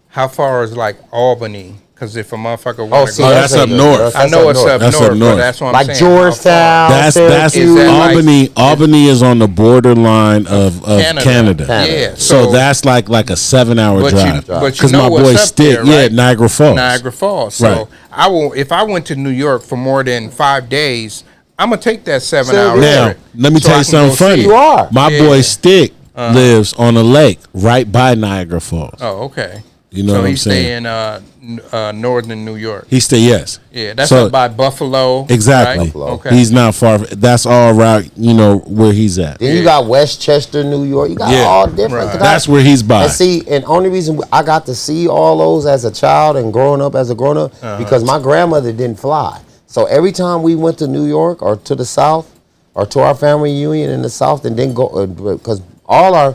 how far is like Albany Because if a motherfucker want to see, go, that's up north. I know it's up That's north, up but north. that's what I'm like saying. Georgetown. That's Is that like- Albany. Albany is on the borderline of Canada. Yeah, So that's like a 7-hour drive. But you Because know my what's boy up Stick, there, right? Niagara Falls. Niagara Falls. So Right. I will. If I went to New York for more than 5 days, I'm gonna take that 7 hour Now, trip. let me so tell I you can something go funny. see You are. My Yeah. boy Stick lives on a lake right by Niagara Falls. Oh, okay. You know so what I'm he's stay saying? in northern New York. Yes. Yeah, that's So- up by Buffalo. Exactly. Right? Okay. He's not far. That's all right. Where he's at. Then you got Westchester, New York. You got Yeah. all different. Right. 'Cause That's where he's by. And see, and only reason I got to see all those as a child and growing up as a grown up because my grandmother didn't fly. So every time we went to New York or to the South or to our family reunion in the South and then go because all our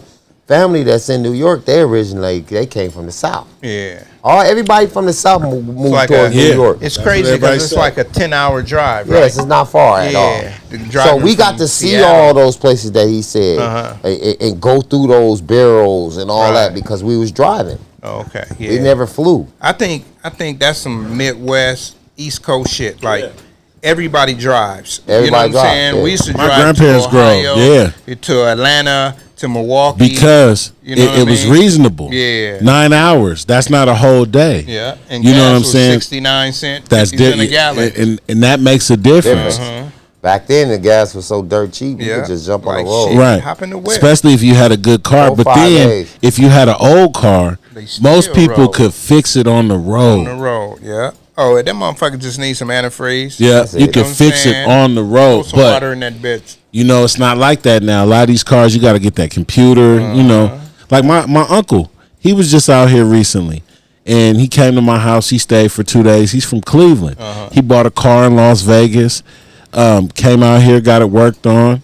family that's in New York, they came from the South. Yeah. Everybody from the South moved like towards a- New Yeah. York. It's That's crazy what everybody because it's said. like a 10-hour drive, right? Yes, it's not far at all. Yeah. So we got to see all those places that he said and go through those barrels and all that Right. because we was driving. Okay. Yeah. We never flew. I think that's some Midwest, East Coast shit. Like everybody drives. You know Everybody what I'm drives, saying? yeah. We used to My drive grandparents to drove, Ohio, to Atlanta, to Milwaukee. because You know what I it was mean? reasonable. Yeah. 9 hours. That's not a whole day. Yeah, and You gas know what I'm was saying? 69 cents, That's 50 cents a different. gallon. And that makes a difference. Back then, the gas was so dirt cheap, you Yeah. could just jump on Like the road. shit. Right. Hop in the whip. Especially if you had a good car. Go But 5 then, days. if you had an old car, They still most people roll. could fix it on the road. On the road, yeah. Oh, that motherfucker just needs some antifreeze. Yeah, That's you it. can You know what I'm fix it saying? on the Throw road. some But water in that bitch. it's not like that now. A lot of these cars, you got to get that computer. Like my uncle, he was just out here recently, and he came to my house. He stayed for 2 days. He's from Cleveland. He bought a car in Las Vegas. Came out here, got it worked on.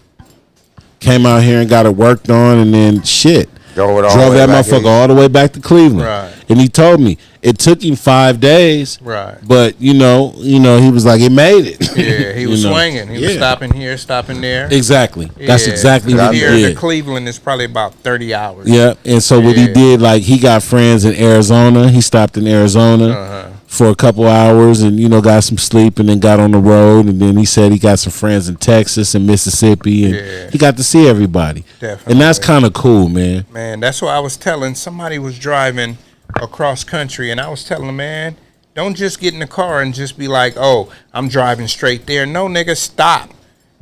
And then shit. Drove that motherfucker all the way back to Cleveland. Right. And he told me it took him 5 days. Right. But he was like, it made it. Yeah, he was You know? swinging. He was stopping here, stopping there. Exactly. That's Yeah. exactly From what he here to did. Cleveland is probably about 30 hours. Yeah. And so what he Yeah. did, like, he got friends in Arizona. He stopped in Arizona for a couple hours and, got some sleep and then got on the road. And then he said he got some friends in Texas and Mississippi. And Yeah. he got to see everybody. Definitely. And that's kind of cool, man. Man, that's what I was telling. Somebody was driving across country, and I was telling them, man, don't just get in the car and just be like, oh, I'm driving straight there. No, nigga, stop.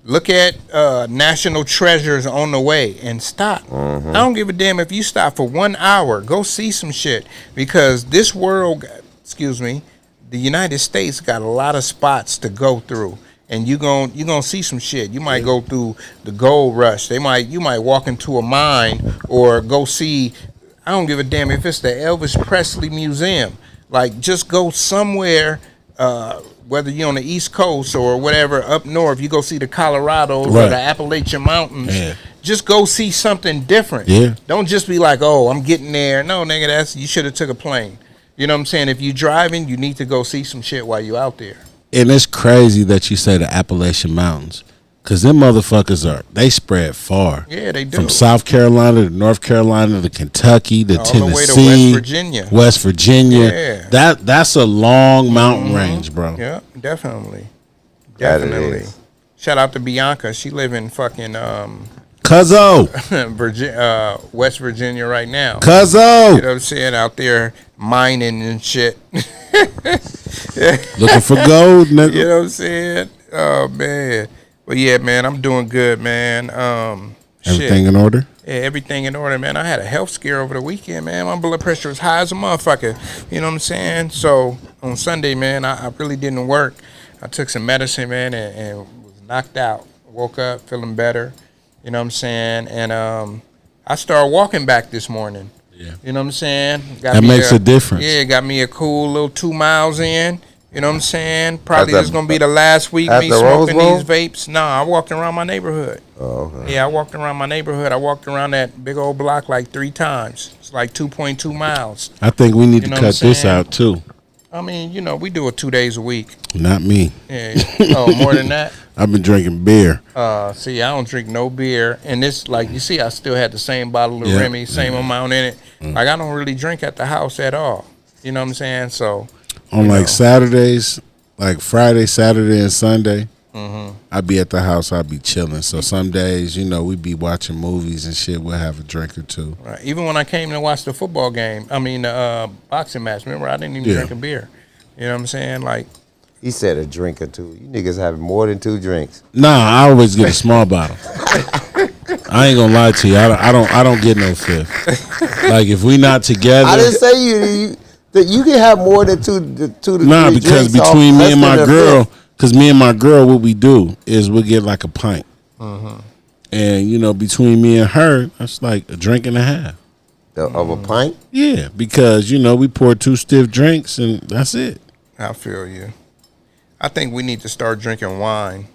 Look at national treasures on the way and stop. I don't give a damn if you stop for 1 hour. Go see some shit. Because this world, the United States got a lot of spots to go through. And you gonna see some shit. You might go through the gold rush. You might walk into a mine or go see. I don't give a damn if it's the Elvis Presley Museum. Like, just go somewhere. Whether you're on the East Coast or whatever up north, you go see the Colorados or Right. the Appalachian Mountains. Yeah. Just go see something different. Yeah. Don't just be like, oh, I'm getting there. No, nigga, you should have took a plane. You know what I'm saying? If you driving, you need to go see some shit while you out there. And it's crazy that you say the Appalachian Mountains. Because them motherfuckers they spread far. Yeah, they do. From South Carolina to North Carolina to Kentucky to All the way to Tennessee. West Virginia. Yeah. That's a long mountain range, bro. Yeah, definitely. That it Definitely. is. Shout out to Bianca. She live in fucking Cuzzo. West Virginia right now. Cuzzo. You know what I'm saying? Out there mining and shit. Looking for gold, nigga. You know what I'm saying? Oh, man. But yeah, man, I'm doing good, man. Everything shit. in order? Yeah, everything in order, man. I had a health scare over the weekend, man. My blood pressure was high as a motherfucker. You know what I'm saying? So on Sunday, man, I really didn't work. I took some medicine, man, and was knocked out. Woke up feeling better. You know what I'm saying? And I started walking back this morning. Yeah. You know what I'm saying? That makes a difference. Yeah, got me a cool little 2 miles in. You know what I'm saying? Probably At the- this is gonna be the last week at me the smoking Rose these vapes. Nah, I walked around my neighborhood. Oh, okay. Yeah, I walked around my neighborhood. I walked around that big old block like 3 times. It's like 2.2 miles. I think we need You to know what I'm cut this saying? out, too. I mean, you know, we do it 2 days a week. Not me. Yeah. Oh, more than that? I've been drinking beer. See, I don't drink no beer. And this, like, you see, I still had the same bottle of Yeah. Remy, same amount in it. Like, I don't really drink at the house at all. You know what I'm saying? So, On like Saturdays, like Friday, Saturday, and Sunday, I'd be at the house. I'd be chilling. So some days, we be watching movies and shit. We'll have a drink or two. Right. Even when I came to watch the football game, boxing match. Remember, I didn't even drink a beer. You know what I'm saying? Like, he said a drink or two. You niggas having more than 2 drinks. Nah, I always get a small bottle. I ain't gonna lie to you. I don't get no fifth. Like if we not together, I didn't say you can have more than two to nah, three because drinks between off me and less my than a girl, fifth. because me and my girl, what we do is we get like a pint, and between me and her, that's like a drink and a half. Of a pint? Yeah, because we pour 2 stiff drinks and that's it. I feel you. I think we need to start drinking wine.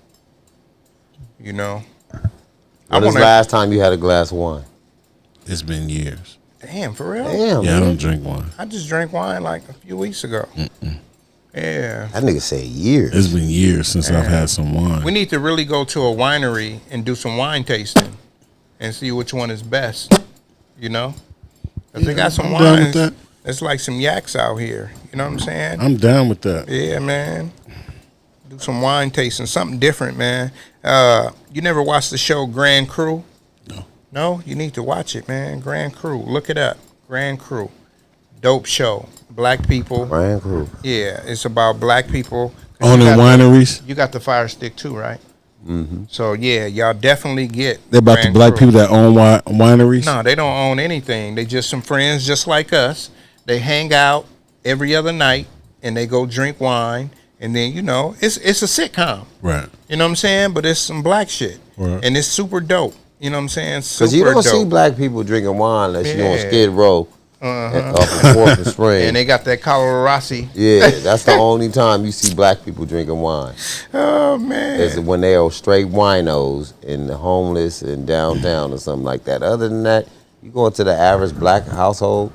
When was the last time you had a glass of wine? It's been years. Damn, for real? Damn, Yeah, man. I don't drink wine. I just drank wine like a few weeks ago. Yeah. That nigga said years. It's been years since I've had some wine. We need to really go to a winery and do some wine tasting and see which one is best. Because they got some I'm down with wines. that. It's like some yaks out here. You know what I'm saying? I'm down with that. Yeah, man. Do some wine tasting, something different, man. You never watched the show Grand Crew? No. No? You need to watch it, man. Grand Crew. Look it up. Grand Crew. Dope show. Black people. Grand Crew. Yeah, it's about black people. Owning wineries. You got the Fire Stick too, right? Mm-hmm. So, yeah, y'all definitely get They're about Grand the black Crew. people that own wineries? No, they don't own anything. They just some friends just like us. They hang out every other night and they go drink wine. And then, it's a sitcom. Right. You know what I'm saying? But it's some black shit. Right. And it's super dope. You know what I'm saying? Because you don't see black people drinking wine unless you on Skid Row off of 4th and Spring. And they got that Colorado. Yeah, that's the only time you see black people drinking wine. Oh, man. Is when they are straight winos and the homeless in downtown or something like that. Other than that, you go into the average black household,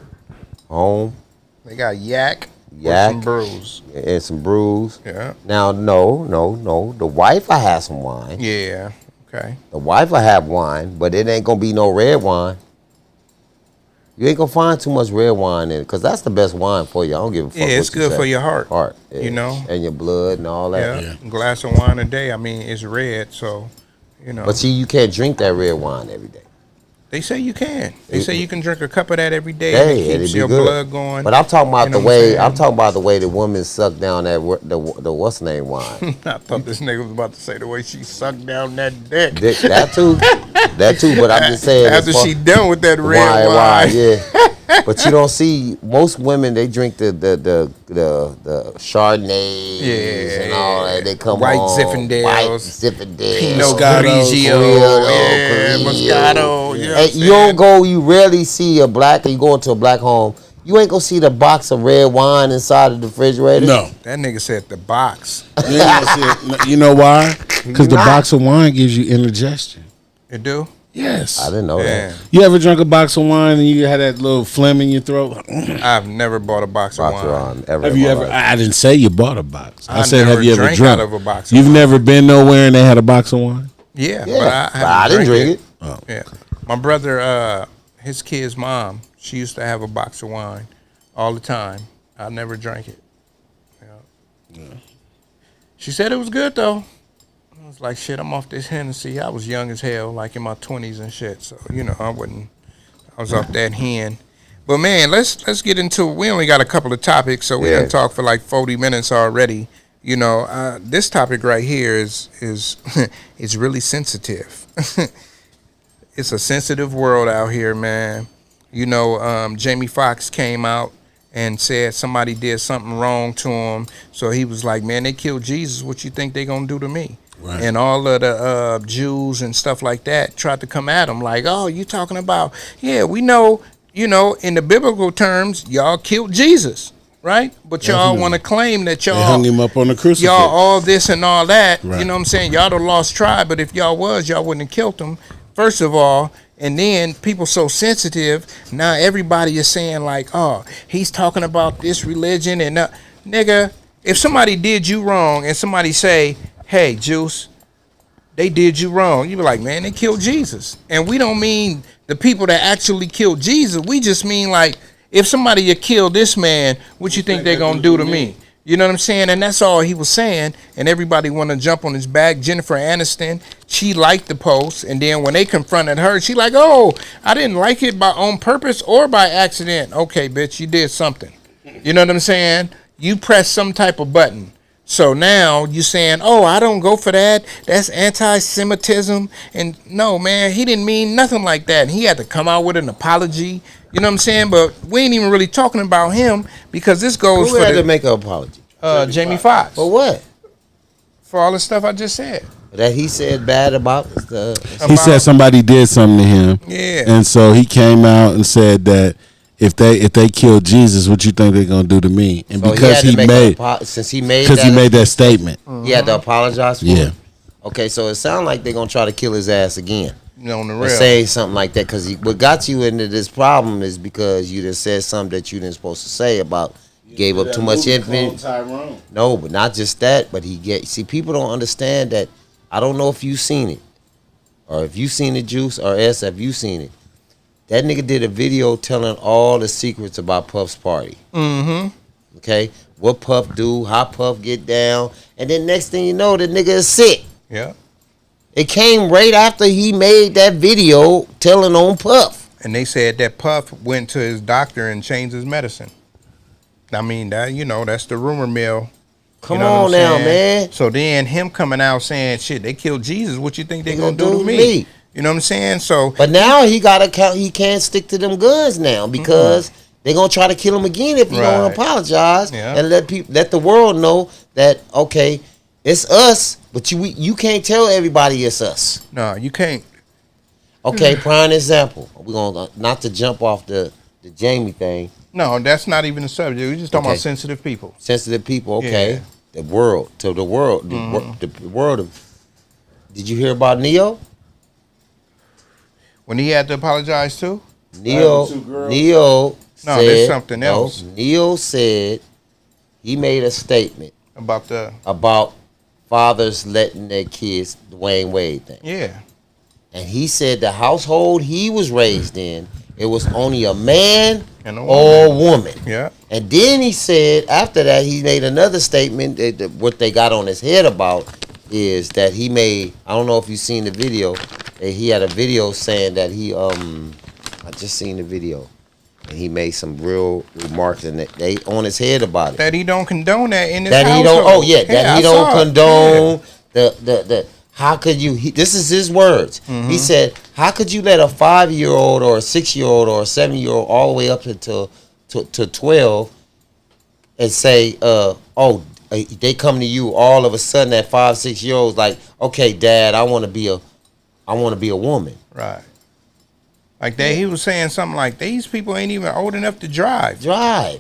home. They got yak. Yak. Some brews. And some brews. Yeah. Now, no. The wife, I have some wine. Yeah. Okay. The wife, I have wine, but it ain't going to be no red wine. You ain't going to find too much red wine in it, because that's the best wine for you. I don't give a fuck Yeah, what it's you good say. for your heart. Yeah. And your blood and all that. Yeah. A glass of wine a day, it's red, so, But see, you can't drink that red wine every day. They say you can. They say you can drink a cup of that every day. Hey, and it keeps your blood going. But I'm talking about You know the what I'm way. saying? I'm talking about the way the women suck down the what's name wine. I thought this nigga was about to say the way she sucked down that dick. That too. But I'm just saying. After she done with that red wine. yeah. But you don't see most women. They drink the Chardonnays and all that. They come White on Zinfandels, Pinot Moscato, Grigio, Moscato. Hey, you don't go. You rarely see a black. You go into a black home. You ain't gonna see the box of red wine inside of the refrigerator. No. That nigga said the box. You, ain't gonna see it. You know why? Because the box of wine gives you indigestion. It do? Yes. I didn't know that. You ever drunk a box of wine and you had that little phlegm in your throat? I've never bought a box of wine. Have you ever? I didn't say you bought a box. I said, never have you ever drank drunk? out of a box of You've wine. never been nowhere and they had a box of wine? Yeah, Yeah, but I didn't drink it. Oh. Yeah. My brother, his kid's mom, she used to have a box of wine all the time. I never drank it. Yeah. She said it was good though. I was like, shit, I'm off this Hennessy. I was young as hell, like in my 20s and shit. So, I was off that hen. But man, let's get into it. We only got a couple of topics, so we done talked for like 40 minutes already. This topic right here is it's really sensitive. It's a sensitive world out here, man. Jamie Foxx came out and said somebody did something wrong to him. So he was like, man, they killed Jesus. What you think they gonna do to me? Right. And all of the Jews and stuff like that tried to come at him like, oh, you talking about, yeah, we know, in the biblical terms, y'all killed Jesus, right? But y'all want to claim that y'all They hung him up on the crucifix. Y'all all this and all that. Right. You know what I'm saying? Y'all the lost tribe, but if y'all wouldn't have killed him, first of all. And then people so sensitive, now everybody is saying like, oh, he's talking about this religion and nigga, if somebody did you wrong and somebody say, hey, Juice, they did you wrong, you be like, man, they killed Jesus. And we don't mean the people that actually killed Jesus. We just mean like, if somebody had killed this man, what you think they gonna do to me? You know what I'm saying? And that's all he was saying. And everybody want to jump on his back. Jennifer Aniston, she liked the post. And then when they confronted her, she like, oh, I didn't like it by on purpose or by accident. Okay, bitch, you did something. You know what I'm saying? You pressed some type of button. So now you saying, oh, I don't go for that. That's anti-Semitism. And no, man, he didn't mean nothing like that. And he had to come out with an apology. You know what I'm saying? But we ain't even really talking about him because this goes Who for had to make an apology? Jamie Foxx. For what? For all the stuff I just said. That he said bad about He said somebody did something to him. Yeah. And so he came out and said that if they kill Jesus, what you think they're gonna do to me? And so because he made that statement, he had to apologize for yeah. it. Okay, so it sounds like they're gonna try to kill his ass again. On the Or real. say something like that because what got you into this problem is because you just said something that you didn't supposed to say about gave up too much information. No, but not just that, but see, people don't understand that. I don't know if you seen it or if you seen it, Juice, or S, have you seen it? That nigga did a video telling all the secrets about Puff's party. Mm-hmm. Okay? What Puff do, how Puff get down, and then next thing you know, the nigga is sick. Yeah. It came right after he made that video telling on Puff. And they said that Puff went to his doctor and changed his medicine. I mean, that that's the rumor mill. Come on now, man. So then him coming out saying, shit, they killed Jesus. What you think they gonna do to me? You know what I'm saying? So, but now he can't stick to them guns now because they're gonna try to kill him again if he don't apologize and let the world know that okay, it's us, but you can't tell everybody it's us. No, you can't. Okay, prime example. We're gonna not to jump off the Jamie thing. No, that's not even the subject. We're just talking about sensitive people. Sensitive people, okay. Yeah. The world. The world of. Did you hear about Neo? When he had to apologize too? Neo said, there's something else. Neo said he made a statement about fathers letting their kids Dwayne Wade thing. Yeah. And he said the household he was raised in, it was only a man or a woman. Yeah. And then he said after that he made another statement that what they got on his head about is that he made, I don't know if you've seen the video, he had a video saying that I just seen the video. And he made some real remarks and they on his head about it. That he don't condone that in his household. That he don't condone the how could you, this is his words. He said, how could you let a 5-year-old or a 6-year-old or a 7-year-old all the way up to 12 and say, they come to you all of a sudden at 5-6-year-olds like, okay, Dad, I want to be a woman. Right. Like he was saying something like these people ain't even old enough to drive.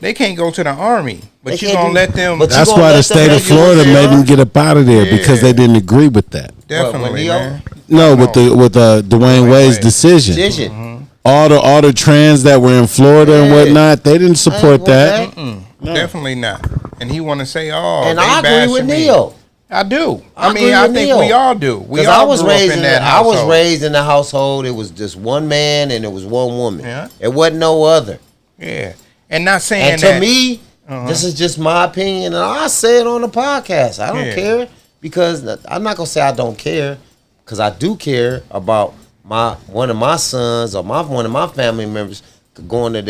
They can't go to the army, but you gonna let them. That's why the state of Florida made them get up out of there because they didn't agree with that. Definitely, man. No, with Dwayne Wade's decision. All the trans that were in Florida and whatnot, they didn't support that. No. Definitely not. And he want to say, oh, and I agree with Neo. I do. I think we all do. We all grew up in that household. I was raised in the household. It was just one man and it was one woman. Yeah. It wasn't no other. Yeah. And not saying and to me, this is just my opinion, and I say it on the podcast. I don't care because I'm not gonna say I don't care because I do care about one of my sons or one of my family members going to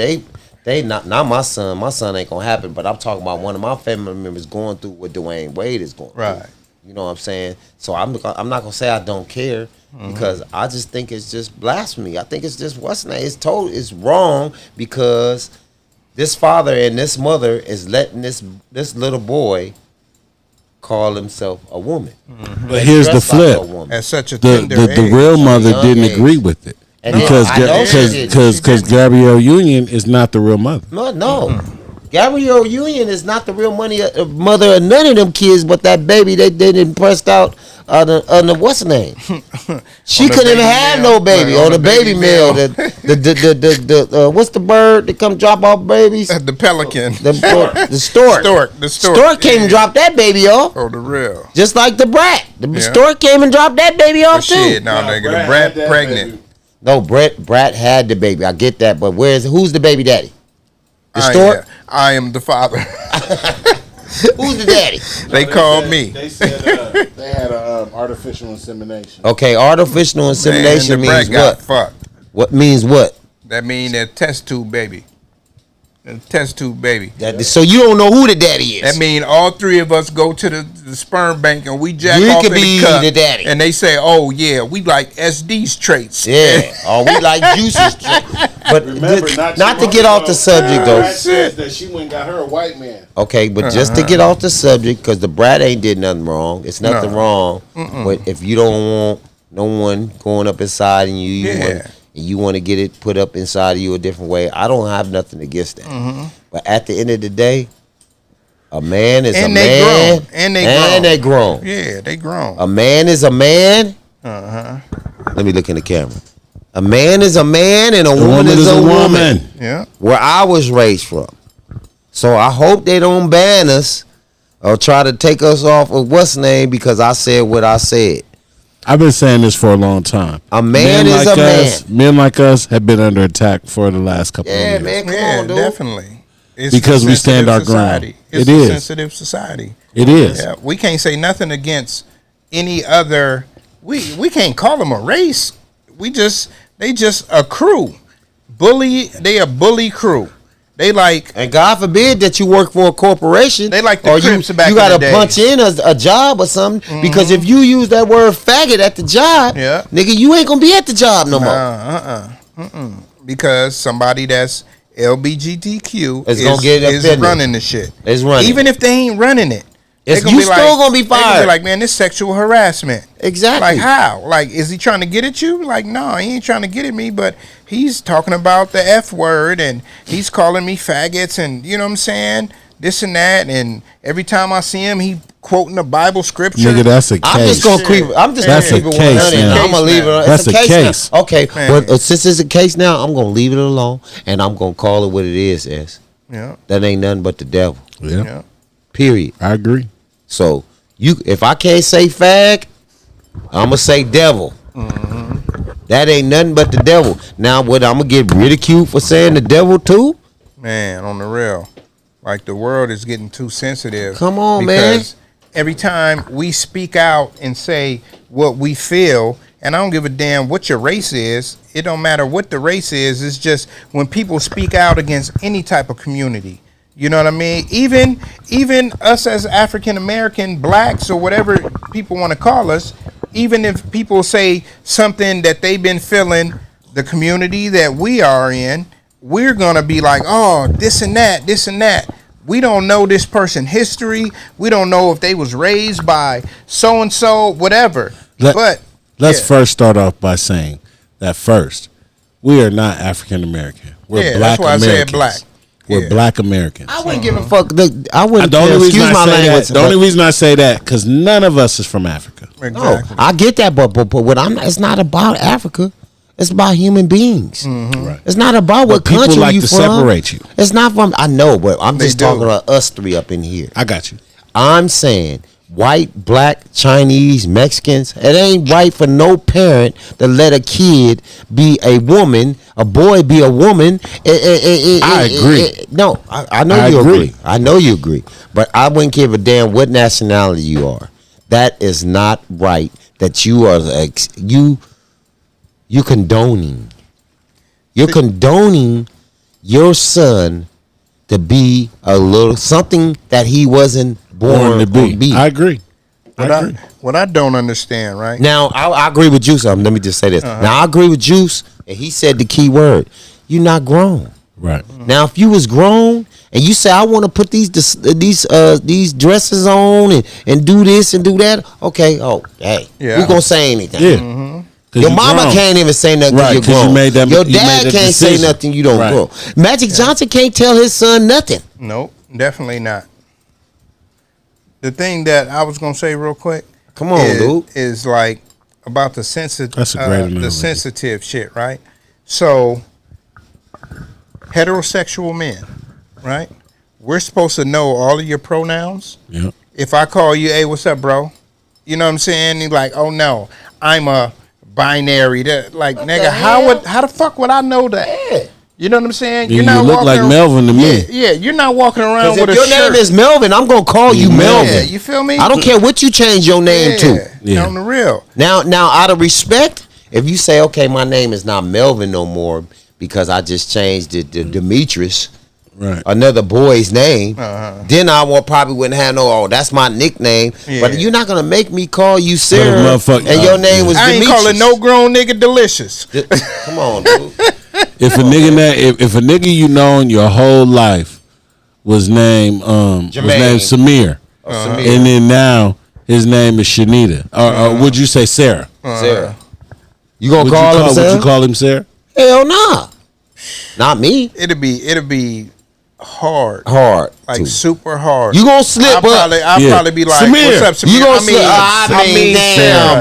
they not my son. My son ain't gonna happen, but I'm talking about one of my family members going through what Dwayne Wade is going through. Right. You know what I'm saying? So I'm not gonna say I don't care because I just think it's just blasphemy. I think it's just it's wrong because this father and this mother is letting this little boy call himself a woman. But here's the flip: at such a tender age. The real mother didn't agree with it. And because Gabrielle Union is not the real mother. No. Gabrielle Union is not the real mother of none of them kids, but that baby they didn't pressed out on the what's her name? She couldn't even have no baby on the baby mail. The what's the bird that come drop off babies? The pelican. The stork. The stork. Stork came and dropped that baby off. Oh, the real. Just like the brat. The stork came and dropped that baby off too. Shit, no, nigga, the brat pregnant. No, Brat had the baby. I get that, but who's the baby daddy? The stork? I am the father. Who's the daddy? They called me. They said they had artificial insemination. Okay, artificial insemination Man, the brat means got what? fucked. What means what? That mean that test tube baby. A test tube baby. So you don't know who the daddy is. That mean all three of us go to the sperm bank and we jack You off could in be the cup. the daddy. And they say, oh yeah, we like SD's traits. Yeah, or we like juices. But Remember, not to get off the subject though. Brad says that she went and got her a white man. Okay, but just to get off the subject, because the brat ain't did nothing wrong. It's nothing wrong. But if you don't want no one going up inside and you want to get it put up inside of you a different way, I don't have nothing against that. But at the end of the day, a man is a man. And they grown. Yeah, they grown. A man is a man. Let me look in the camera. A man is a man and a woman is a woman. Yeah. Where I was raised from. So I hope they don't ban us or try to take us off of what's name because I said what I said. I've been saying this for a long time. A man is a man. Men like us have been under attack for the last couple of years. Man, come Yeah, on, dude. definitely. It's Because a we stand sensitive our ground. society. It's It a is. sensitive society. It is. Yeah, we can't say nothing against any other. We can't call them a race. They just a crew. They a bully crew. They like, And God forbid that you work for a corporation. They like the or Crips you back in gotta the day. punch in a job or something. Because if you use that word faggot at the job, Yeah. nigga, you ain't gonna be at the job no more. because somebody that's LBGTQ It's gonna get is offended. running the shit. It's running. Even if they ain't running it, It's- they you still gonna be they gonna fired. be like, man, this sexual harassment. Exactly. Like how? Like, is he trying to get at you? Like, no, he ain't trying to get at me, but he's talking about the F word and he's calling me faggots and you know what I'm saying? This and that, and every time I see him, he quoting the Bible scripture. Nigga, that's a case. I'm just gonna keep. I'm just That's gonna a keep it case 100. now. I'm gonna leave it. That's It's a a case. case. Now. Okay, Man. but since it's a case now, I'm gonna leave it alone, and I'm gonna call it what it is. As Yeah, that ain't nothing but the devil. Yeah, yeah. Period. I agree. So if I can't say fag, I'm gonna say devil. That ain't nothing but the devil. Now, what I'm gonna get ridiculed for saying the devil too? Man, on the real, like the world is getting too sensitive. Come on, man. Because every time we speak out and say what we feel, and I don't give a damn what your race is. It don't matter what the race is. It's just when people speak out against any type of community. You know what I mean? Even us as African American, blacks, or whatever people want to call us, even if people say something that they've been feeling, the community that we are in, we're gonna be like, oh, this and that, this and that. We don't know this person's history. We don't know if they was raised by so and so, whatever. But Let's yeah. first start off by saying that first, we are not African American. We're Yeah, black that's why I Americans. said black. We're Yeah. black Americans. I wouldn't give a fuck. I wouldn't. The only reason excuse I my say language. that, the only reason I say that, because none of us is from Africa. No, Exactly. I get that, but what it's not about Africa. It's about human beings. Right. It's not about what But people country like you to from. separate you. It's not from. I know, but I'm They just do. talking about us three up in here. I got you. I'm saying white, black, Chinese, Mexicans. It ain't right for no parent to let a kid be a woman, a boy be a woman. I agree. No, I know I you agree. agree. I know you agree. But I wouldn't give a damn what nationality you are. That is not right. That you are you condoning. You're condoning your son to be a little something that he wasn't born to be. I agree. What I don't understand, right? Now, I agree with Juice. Let me just say this. Now, I agree with Juice, and he said the key word. You're not grown. Right. Now, if you was grown and you say, I want to put these dresses on and do this and do that, okay, hey, Yeah. who's going to say anything? Yeah. 'Cause Your you mama grown. can't even say nothing Right, you're 'cause you grown. made that- Your you made dad that can't say decision. nothing you don't Right. grow. Magic Johnson can't tell his son nothing. Nope, definitely not. The thing that I was gonna say real quick, Come on, dude. is like about the That's a great analogy. the sensitive shit, right? So heterosexual men, right? We're supposed to know all of your pronouns. Yep. If I call you, hey, what's up, bro? You know what I'm saying? You're like, oh no, I'm a binary. Like, nigga, the hell? how the fuck would I know that? Yeah. You know what I'm saying? You You're not look walking like Melvin to me. Yeah, you're not walking around with If a your shirt. name is Melvin, I'm gonna call you Melvin. Yeah, you feel me? I don't care what you change your name to. Yeah. On the real. Now, out of respect, if you say, okay, my name is not Melvin no more because I just changed it to Demetrius, Right. another boy's name, then I probably wouldn't have that's my nickname. Yeah. But you're not gonna make me call you Sarah, motherfucker- and your name was I ain't Demetrius. calling no grown nigga delicious. Come on, dude. If a nigga if a nigga you known your whole life was named Samir, Samir. and then now his name is Shanita, or would you say Sarah? Sarah. You gonna Would call him would Sarah? you call him Sarah? Hell nah. Not me. It'll be hard. Hard. Like too. super hard. You gonna slip up. I'll probably be like, Samir. what's up, Samir? You gonna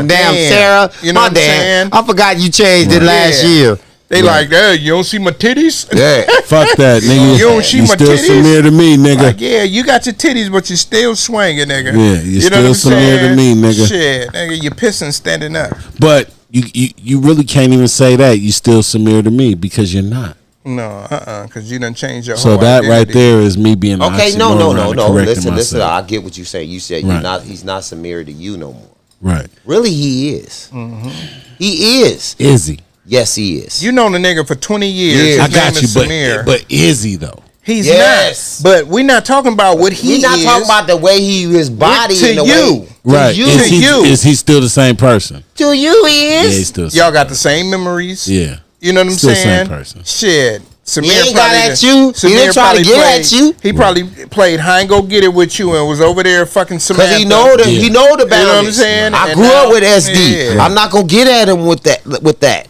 damn, Sarah. You know my what I'm saying? I forgot you changed it last year. They like, hey, you don't see my titties? Yeah. Fuck that, nigga. You don't see my still titties? Samir to me, nigga. Like, yeah, you got your titties, but you still swinging, nigga. Yeah, you know what I'm still Samir to saying? me, nigga. Shit, nigga, you pissing standing up. But you really can't even say that. You still Samir to me because you're not. No, because you done changed your So whole that identity. right there is me being Okay, no. Listen, Listen. I get what you say. You said Right. he's not Samir to you no more. Right. Really, he is. Mm-hmm. He is. Is he? Yes, he is. You known the nigga for 20 years. Yeah. I His got name you, is Samir. but is he though? He's Yes. not. But we're not talking about what he We're not is. talking about the way his body To and the you. way Right. to Is you. he, is he still the same person? To you, he Yeah, is. he's still the Y'all same. got the same memories. Yeah. You know what I'm Still saying? same person. Shit. Samir He ain't got probably at done- you. He Samir didn't try to probably get played- at you. He probably played High and Go Get It with you and was over there fucking Samantha. Because he know the Yeah. he know the You know what I'm boundaries. saying? I And grew now- up with SD. Yeah. I'm not gonna get at him with that.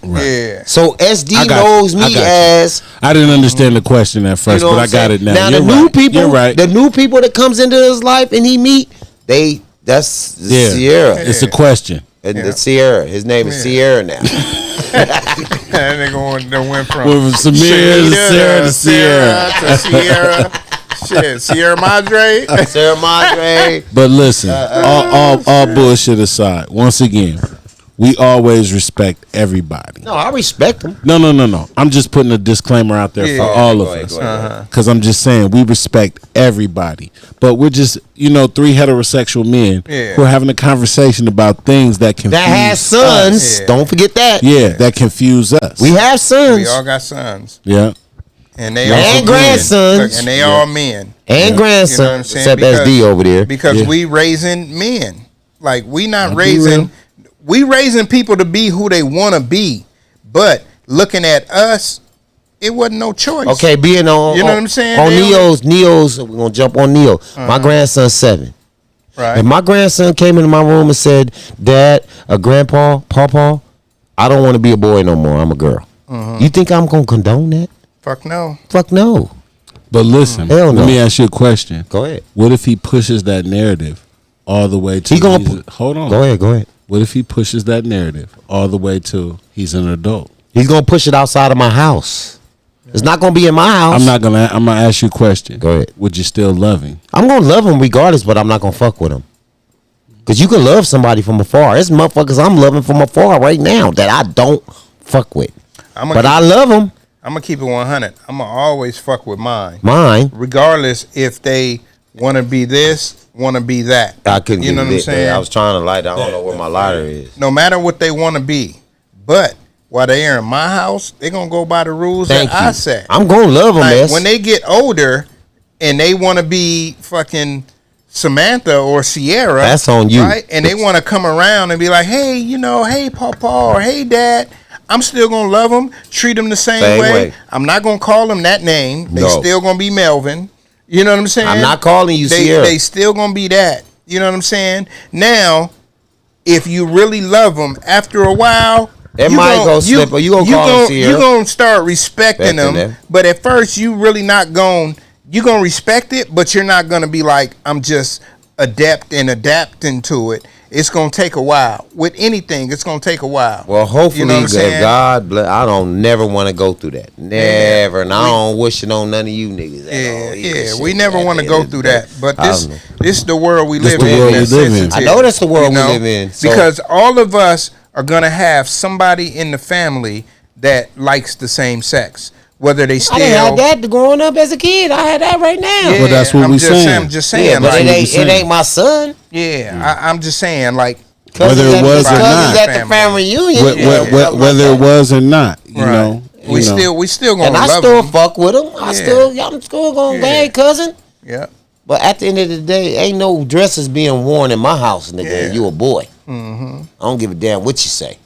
Right. Yeah. So SD I got you. knows I me got you. as I didn't understand the question at first, you know but what I I'm got saying? it now. Now You're the new right. people, You're right. the new people that comes into his life and he meet, that's Yeah. Sierra. It's a question. And the Sierra. His name is Sierra now. That nigga went from Went from Samir to Sarah to Sierra. to Sierra. Shit, Sierra Madre. Sierra Madre. But listen, all bullshit aside, once again, we always respect everybody. No, I respect him. No. I'm just putting a disclaimer out there for all of us. Because I'm just saying, we respect everybody. But we're just, three heterosexual men who are having a conversation about things that confuse That has sons. us. Yeah. Don't forget that. Yeah, that confuse us. We have sons. We all got sons. Yeah. And they And all men. grandsons. Look, and they all men. and grandsons. You know what I'm saying? Except SD over there. Because Yeah. we raising men. Like we not Be raising we raising people to be who they want to be. But looking at us, it wasn't no choice. Okay, being on You know what I'm saying? On They Neo's, we're gonna jump on Neo. My grandson's 7. Right. If my grandson came into my room and said, "Dad, Grandpa, Pawpaw, I don't want to be a boy no more. I'm a girl." You think I'm gonna condone that? Fuck no. Fuck no. But listen, Hell no. let me ask you a question. Go ahead. What if he pushes that narrative all the way to hold on. Go ahead. What if he pushes that narrative all the way to he's an adult? He's gonna push it outside of my house. It's not gonna be in my house. I'm gonna ask you a question. Go ahead. Would you still love him? I'm gonna love him regardless, but I'm not gonna fuck with him. Cause you can love somebody from afar. There's motherfuckers I'm loving from afar right now that I don't fuck with. But I love them. I'm gonna keep it 100. I'm gonna always fuck with mine. Mine. Regardless if they want to be this, want to be that. I couldn't You know get what I'm lit, saying? man. I was trying to light. I don't know where my lighter is. No matter what they want to be, but while they're in my house, they're gonna go by the rules Thank that you. I set. I'm gonna love them, Like, man. when they get older and they want to be fucking Samantha or Sierra, That's on you. right? And they want to come around and be like, hey, hey, Papa, or hey, Dad. I'm still gonna love them, treat them the same way. I'm not gonna call them that name. They No. still gonna be Melvin. You know what I'm saying? I'm not calling you Sierra. They still gonna be that. You know what I'm saying? Now, if you really love them, after a while, It might go slip, or you gonna call them Sierra. You gonna start respecting Respecting them. them. But at first, you really not going. You gonna respect it, but you're not gonna be like, I'm just adept and adapting to it. It's gonna take a while. With anything, it's gonna take a while. Well, hopefully, You know what I'm saying? God bless. I don't never want to go through that. Never. And I don't wish it on none of you niggas. at all either. Yeah, Shit, we never at want to the go end of through the day. that. But I this don't know. this is the world we This live the in. world we that's live in. sensitive, I know that's the world we live in, so- because all of us are gonna have somebody in the family that likes the same sex. whether they still. I didn't have that growing up as a kid. I had that right now. Yeah, Well, that's what we saying. I'm just saying. Yeah, but like, it ain't my son. Yeah, I'm just saying, like, Whether it was or not. At the family reunion. Whether it was or not, you know. We still gonna and I love still them. fuck with them. I'm still gonna hey cousin. Yeah. But at the end of the day, ain't no dresses being worn in my house, nigga. And you a boy. Mm-hmm. I don't give a damn what you say.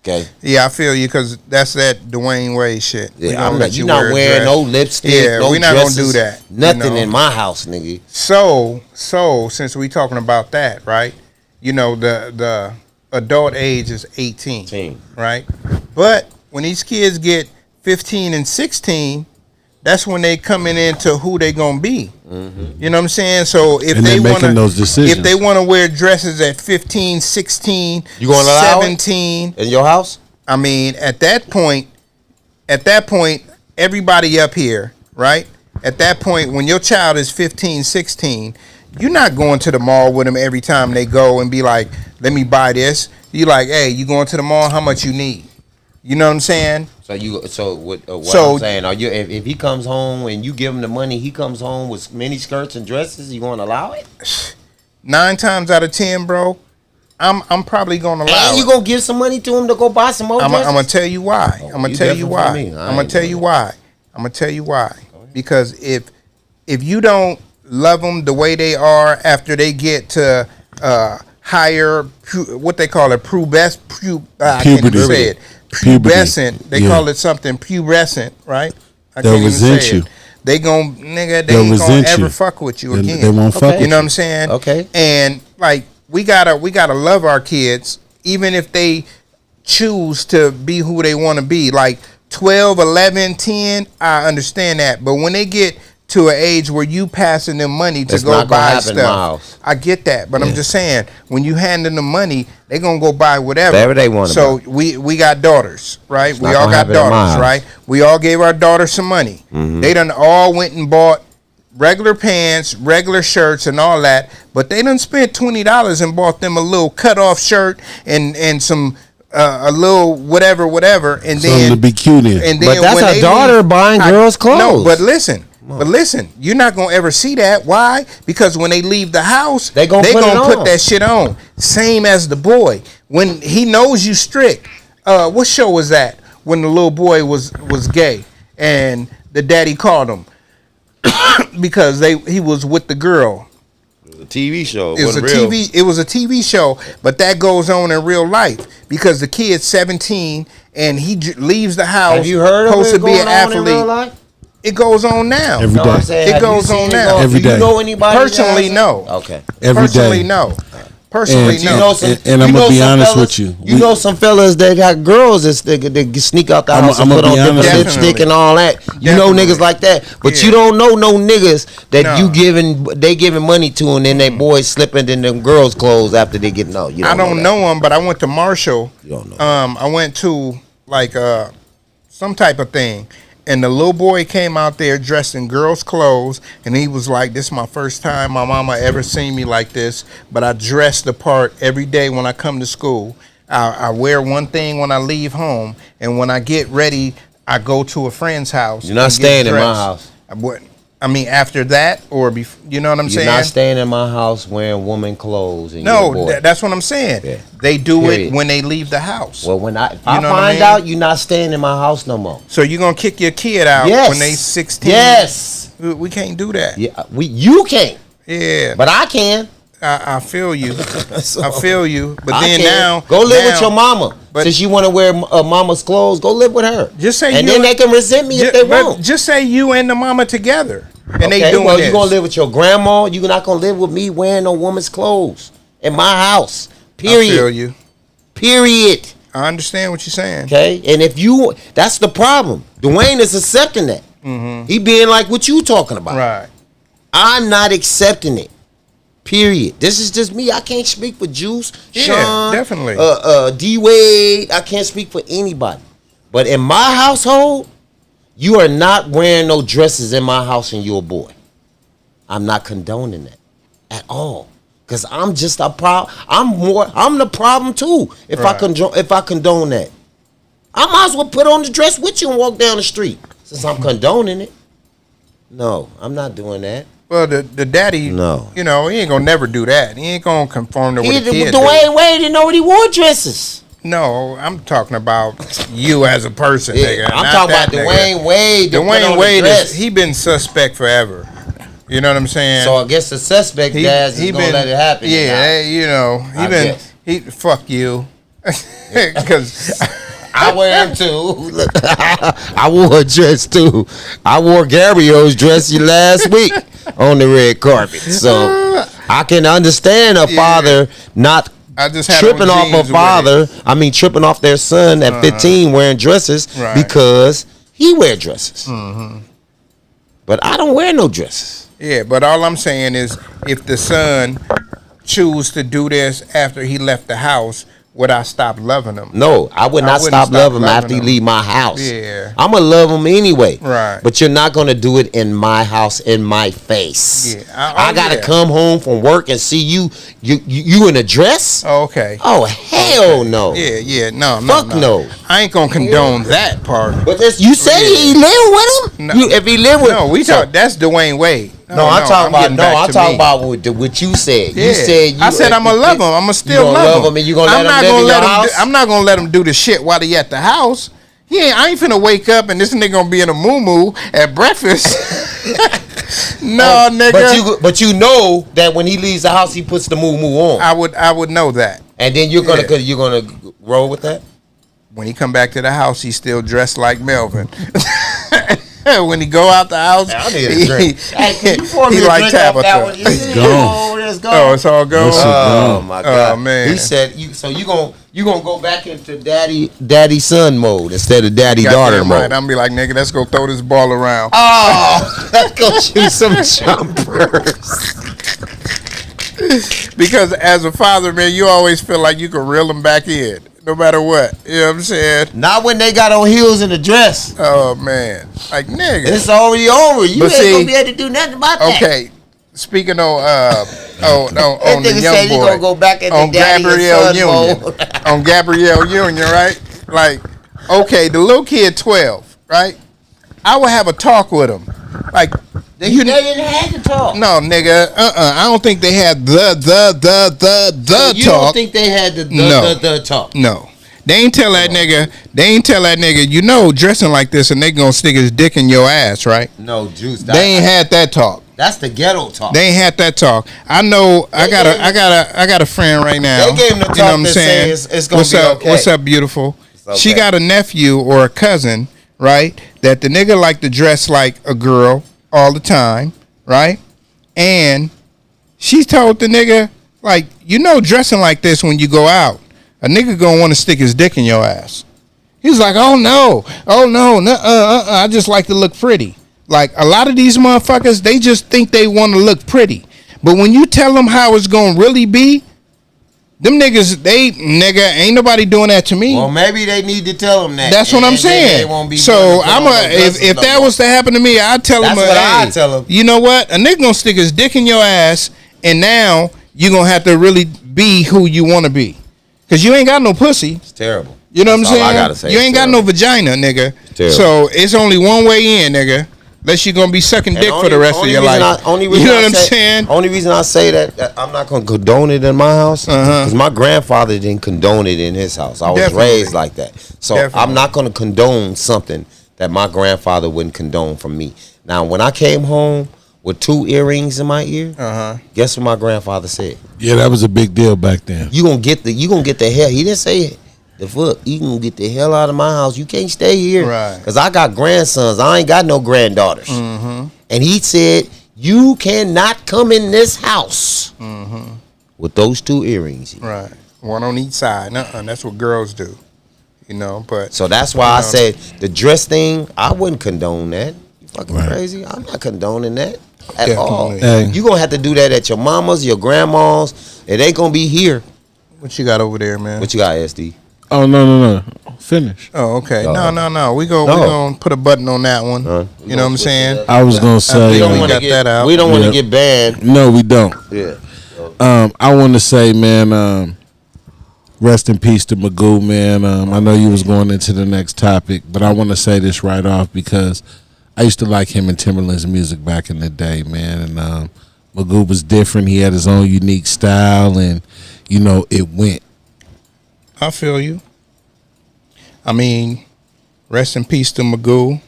Okay. Yeah, I feel you because that's that Dwayne Wade shit. Yeah, you're not wearing no lipstick. Yeah, no we're not dresses, gonna do that. Nothing in my house, nigga. So since we talking about that, right? You know, the adult age is 18, right? But when these kids get 15 and 16, that's when they coming into who they gonna be. Mm-hmm. You know what I'm saying? So if they making those decisions, if they want to wear dresses at 15, 16, you gonna allow 17 in your house? I mean, at that point, everybody up here, right? At that point, when your child is 15, 16, you're not going to the mall with them every time they go and be like, let me buy this. You like, hey, you going to the mall? How much you need? You know what I'm saying? What I'm saying, are you if he comes home and you give him the money, he comes home with mini skirts and dresses, you gonna allow it? 9 times out of 10, bro, I'm probably gonna allow it. And you gonna give some money to him to go buy some more dresses? I'm gonna tell you why. I'm gonna tell you why. Because if you don't love them the way they are after they get to higher, what they call it, I can't even say it. Pubescent. They call it something pubescent, right? They'll resent you. They ain't gonna ever fuck with you again. They won't fuck with you. You know what I'm saying? Okay. And like we gotta love our kids, even if they choose to be who they want to be. Like 12, 11, 10, I understand that. But when they get to an age where you passing them money to go buy stuff, I get that. But I'm just saying, when you handing them money, they gonna go buy whatever they want. So we got daughters, right? We all got daughters, right? We all gave our daughters some money. Mm-hmm. They done all went and bought regular pants, regular shirts, and all that. But they done spent $20 and bought them a little cut off shirt and some. A little whatever, and something then to be cute in. And then but that's a daughter buying girls' clothes. No, but listen, you're not gonna ever see that. Why? Because when they leave the house, they gonna put that shit on. Same as the boy when he knows you strict. What show was that? When the little boy was gay and the daddy called him because he was with the girl. TV show. It was a TV show, but that goes on in real life because the kid's 17 and he leaves the house. Have you heard of it going on in real life? It goes on now. Every day. It goes on now. Every day. Do you know anybody? Personally, no. Okay. Personally, no. Personally, no. And I'm gonna be honest with you. You know some fellas that got girls that sneak out the house and put on different lipstick and all that. You know niggas like that, but you don't know no niggas that they giving money to and then they boys slipping in them girls' clothes after they get no. I don't know them, but I went to Marshall. You don't know. I went to like some type of thing. And the little boy came out there dressed in girls' clothes, and he was like, "This is my first time my mama ever seen me like this, but I dress the part every day when I come to school. I wear one thing when I leave home, and when I get ready, I go to a friend's house." You're not staying in my house. I mean, after that, or before, you know what I'm saying? You're not staying in my house wearing woman clothes. And that's what I'm saying. Yeah. They do it when they leave the house. Well, if I find out you're not staying in my house no more. So you're gonna kick your kid out when they 16? Yes. We can't do that. Yeah, you can't. Yeah. But I can. I feel you. I feel you. But then now, go live with your mama. Since you want to wear mama's clothes, go live with her. Just say and then they can resent me if they won't. Just say you and the mama together, and they doing well, you gonna live with your grandma. You're not gonna live with me wearing no woman's clothes in my house. Period. I feel you. Period. I understand what you're saying. Okay, and that's the problem. Dwayne is accepting that. Mm-hmm. He being like what you talking about. Right. I'm not accepting it. Period. This is just me. I can't speak for Juice, Sean, definitely. D Wade. I can't speak for anybody. But in my household, you are not wearing no dresses in my house and you're a boy. I'm not condoning that at all. Cause I'm just a problem. I'm the problem too. If I condone that, I might as well put on the dress with you and walk down the street since I'm condoning it. No, I'm not doing that. Well, the daddy, No. you know, he ain't gonna never do that. He ain't gonna conform to what the kid do. Dwayne Wade didn't know what he wore dresses. No, I'm talking about you as a person, nigga. I'm not talking about that Dwayne nigga. Wade. Dwayne Wade he been suspect forever. You know what I'm saying? So I guess the suspect dads is gonna let it happen. Yeah, you know, he fuck you. Because I wear them too. Look, I wore a dress too. I wore Gabriel's dress last week on the red carpet. So I can understand a father not tripping off a father. I mean, tripping off their son at 15 wearing dresses because he wear dresses. But I don't wear no dresses. Yeah, but all I'm saying is if the son choose to do this after he left the house, would I stop loving him? No, I would not stop loving him after he leave my house. Yeah. I'm going to love him anyway. Right. But you're not going to do it in my house, in my face. Yeah. I got to come home from work and see you in a dress? Oh, okay. Oh, hell no. Yeah. No. Fuck no. I ain't going to condone that part. But you say he live with him? No. If he live with him. No, that's Dwayne Wade. I'm talking about what you said. Yeah. You said I said I'm gonna love him. I'm gonna still love him. And you gonna let him live in your house? I'm not gonna let him do the shit while he at the house. I ain't finna wake up and this nigga gonna be in a moo at breakfast. No, nigga. But you know that when he leaves the house, he puts the moo on. I would know that. And then you're gonna roll with that. When he come back to the house, he's still dressed like Melvin. When he go out the house, I need a drink. He like Tabitha. It's gone. It's gone. Oh, it's all gone. Oh my God. Oh man. He said you gonna go back into daddy son mode instead of daddy daughter mode. Right. I'm gonna be like, nigga, let's go throw this ball around. Oh, let's go shoot some jumpers. Because as a father, man, you always feel like you can reel them back in. No matter what. You know what I'm saying? Not when they got on heels in the dress. Oh, man. Like, nigga. It's already over. You ain't going to be able to do nothing about that. Okay. Speaking on the young boy. Gonna go back into on Gabrielle Union. Mode. On Gabrielle Union, right? Like, okay, the little kid 12, right? I would have a talk with him. Like, they didn't have to talk. No, nigga. I don't think they had the so you talk. Don't think they had the talk? No. They ain't tell that nigga, you know, dressing like this and they gonna stick his dick in your ass, right? No, juice. They ain't had that talk. That's the ghetto talk. They ain't had that talk. I know. I got a friend right now. They gave him the talk. You know what I'm saying? It's gonna be okay. What's up, beautiful? Okay. She got a nephew or a cousin, right? That the nigga like to dress like a girl all the time, right? And she told the nigga, like, you know, dressing like this when you go out, a nigga gonna want to stick his dick in your ass. He's like, oh no, I just like to look pretty. Like, a lot of these motherfuckers, they just think they want to look pretty. But when you tell them how it's gonna really be, them niggas, ain't nobody doing that to me. Well, maybe they need to tell them that. That's what I'm saying. They won't be so if that was to happen to me, I'd tell them. I tell them. You know what? A nigga gonna stick his dick in your ass, and now you gonna have to really be who you want to be, cause you ain't got no pussy. It's terrible. You know what I'm saying? I gotta say, you ain't got no vagina, nigga. So it's only one way in, nigga. Unless you're going to be sucking dick for the rest of your life. You know what I'm saying? Only reason I say that I'm not going to condone it in my house because my grandfather didn't condone it in his house. I was raised like that. So I'm not going to condone something that my grandfather wouldn't condone from me. Now, when I came home with 2 earrings in my ear, guess what my grandfather said? Yeah, that was a big deal back then. You gonna get the hell. He didn't say it. The fuck, you can get the hell out of my house. You can't stay here. Right. Because I got grandsons. I ain't got no granddaughters. And he said, you cannot come in this house with those 2 earrings. Right. One on each side. That's what girls do. You know, but. So that's why I said the dress thing, I wouldn't condone that. You fucking crazy? I'm not condoning that at all. Hey. You going to have to do that at your mama's, your grandma's. It ain't going to be here. What you got over there, man? What you got, SD? Oh, no. Finish. Oh, okay. No. We gonna put a button on that one. You know what I'm saying? I was going to say. We don't want to get banned. No, we don't. Yeah. I want to say, man, Rest in peace to Magoo, man. I know you was going into the next topic, but I want to say this right off because I used to like him and Timberland's music back in the day, man. And Magoo was different. He had his own unique style, and you know it went. I feel you. I mean, rest in peace to Magoo.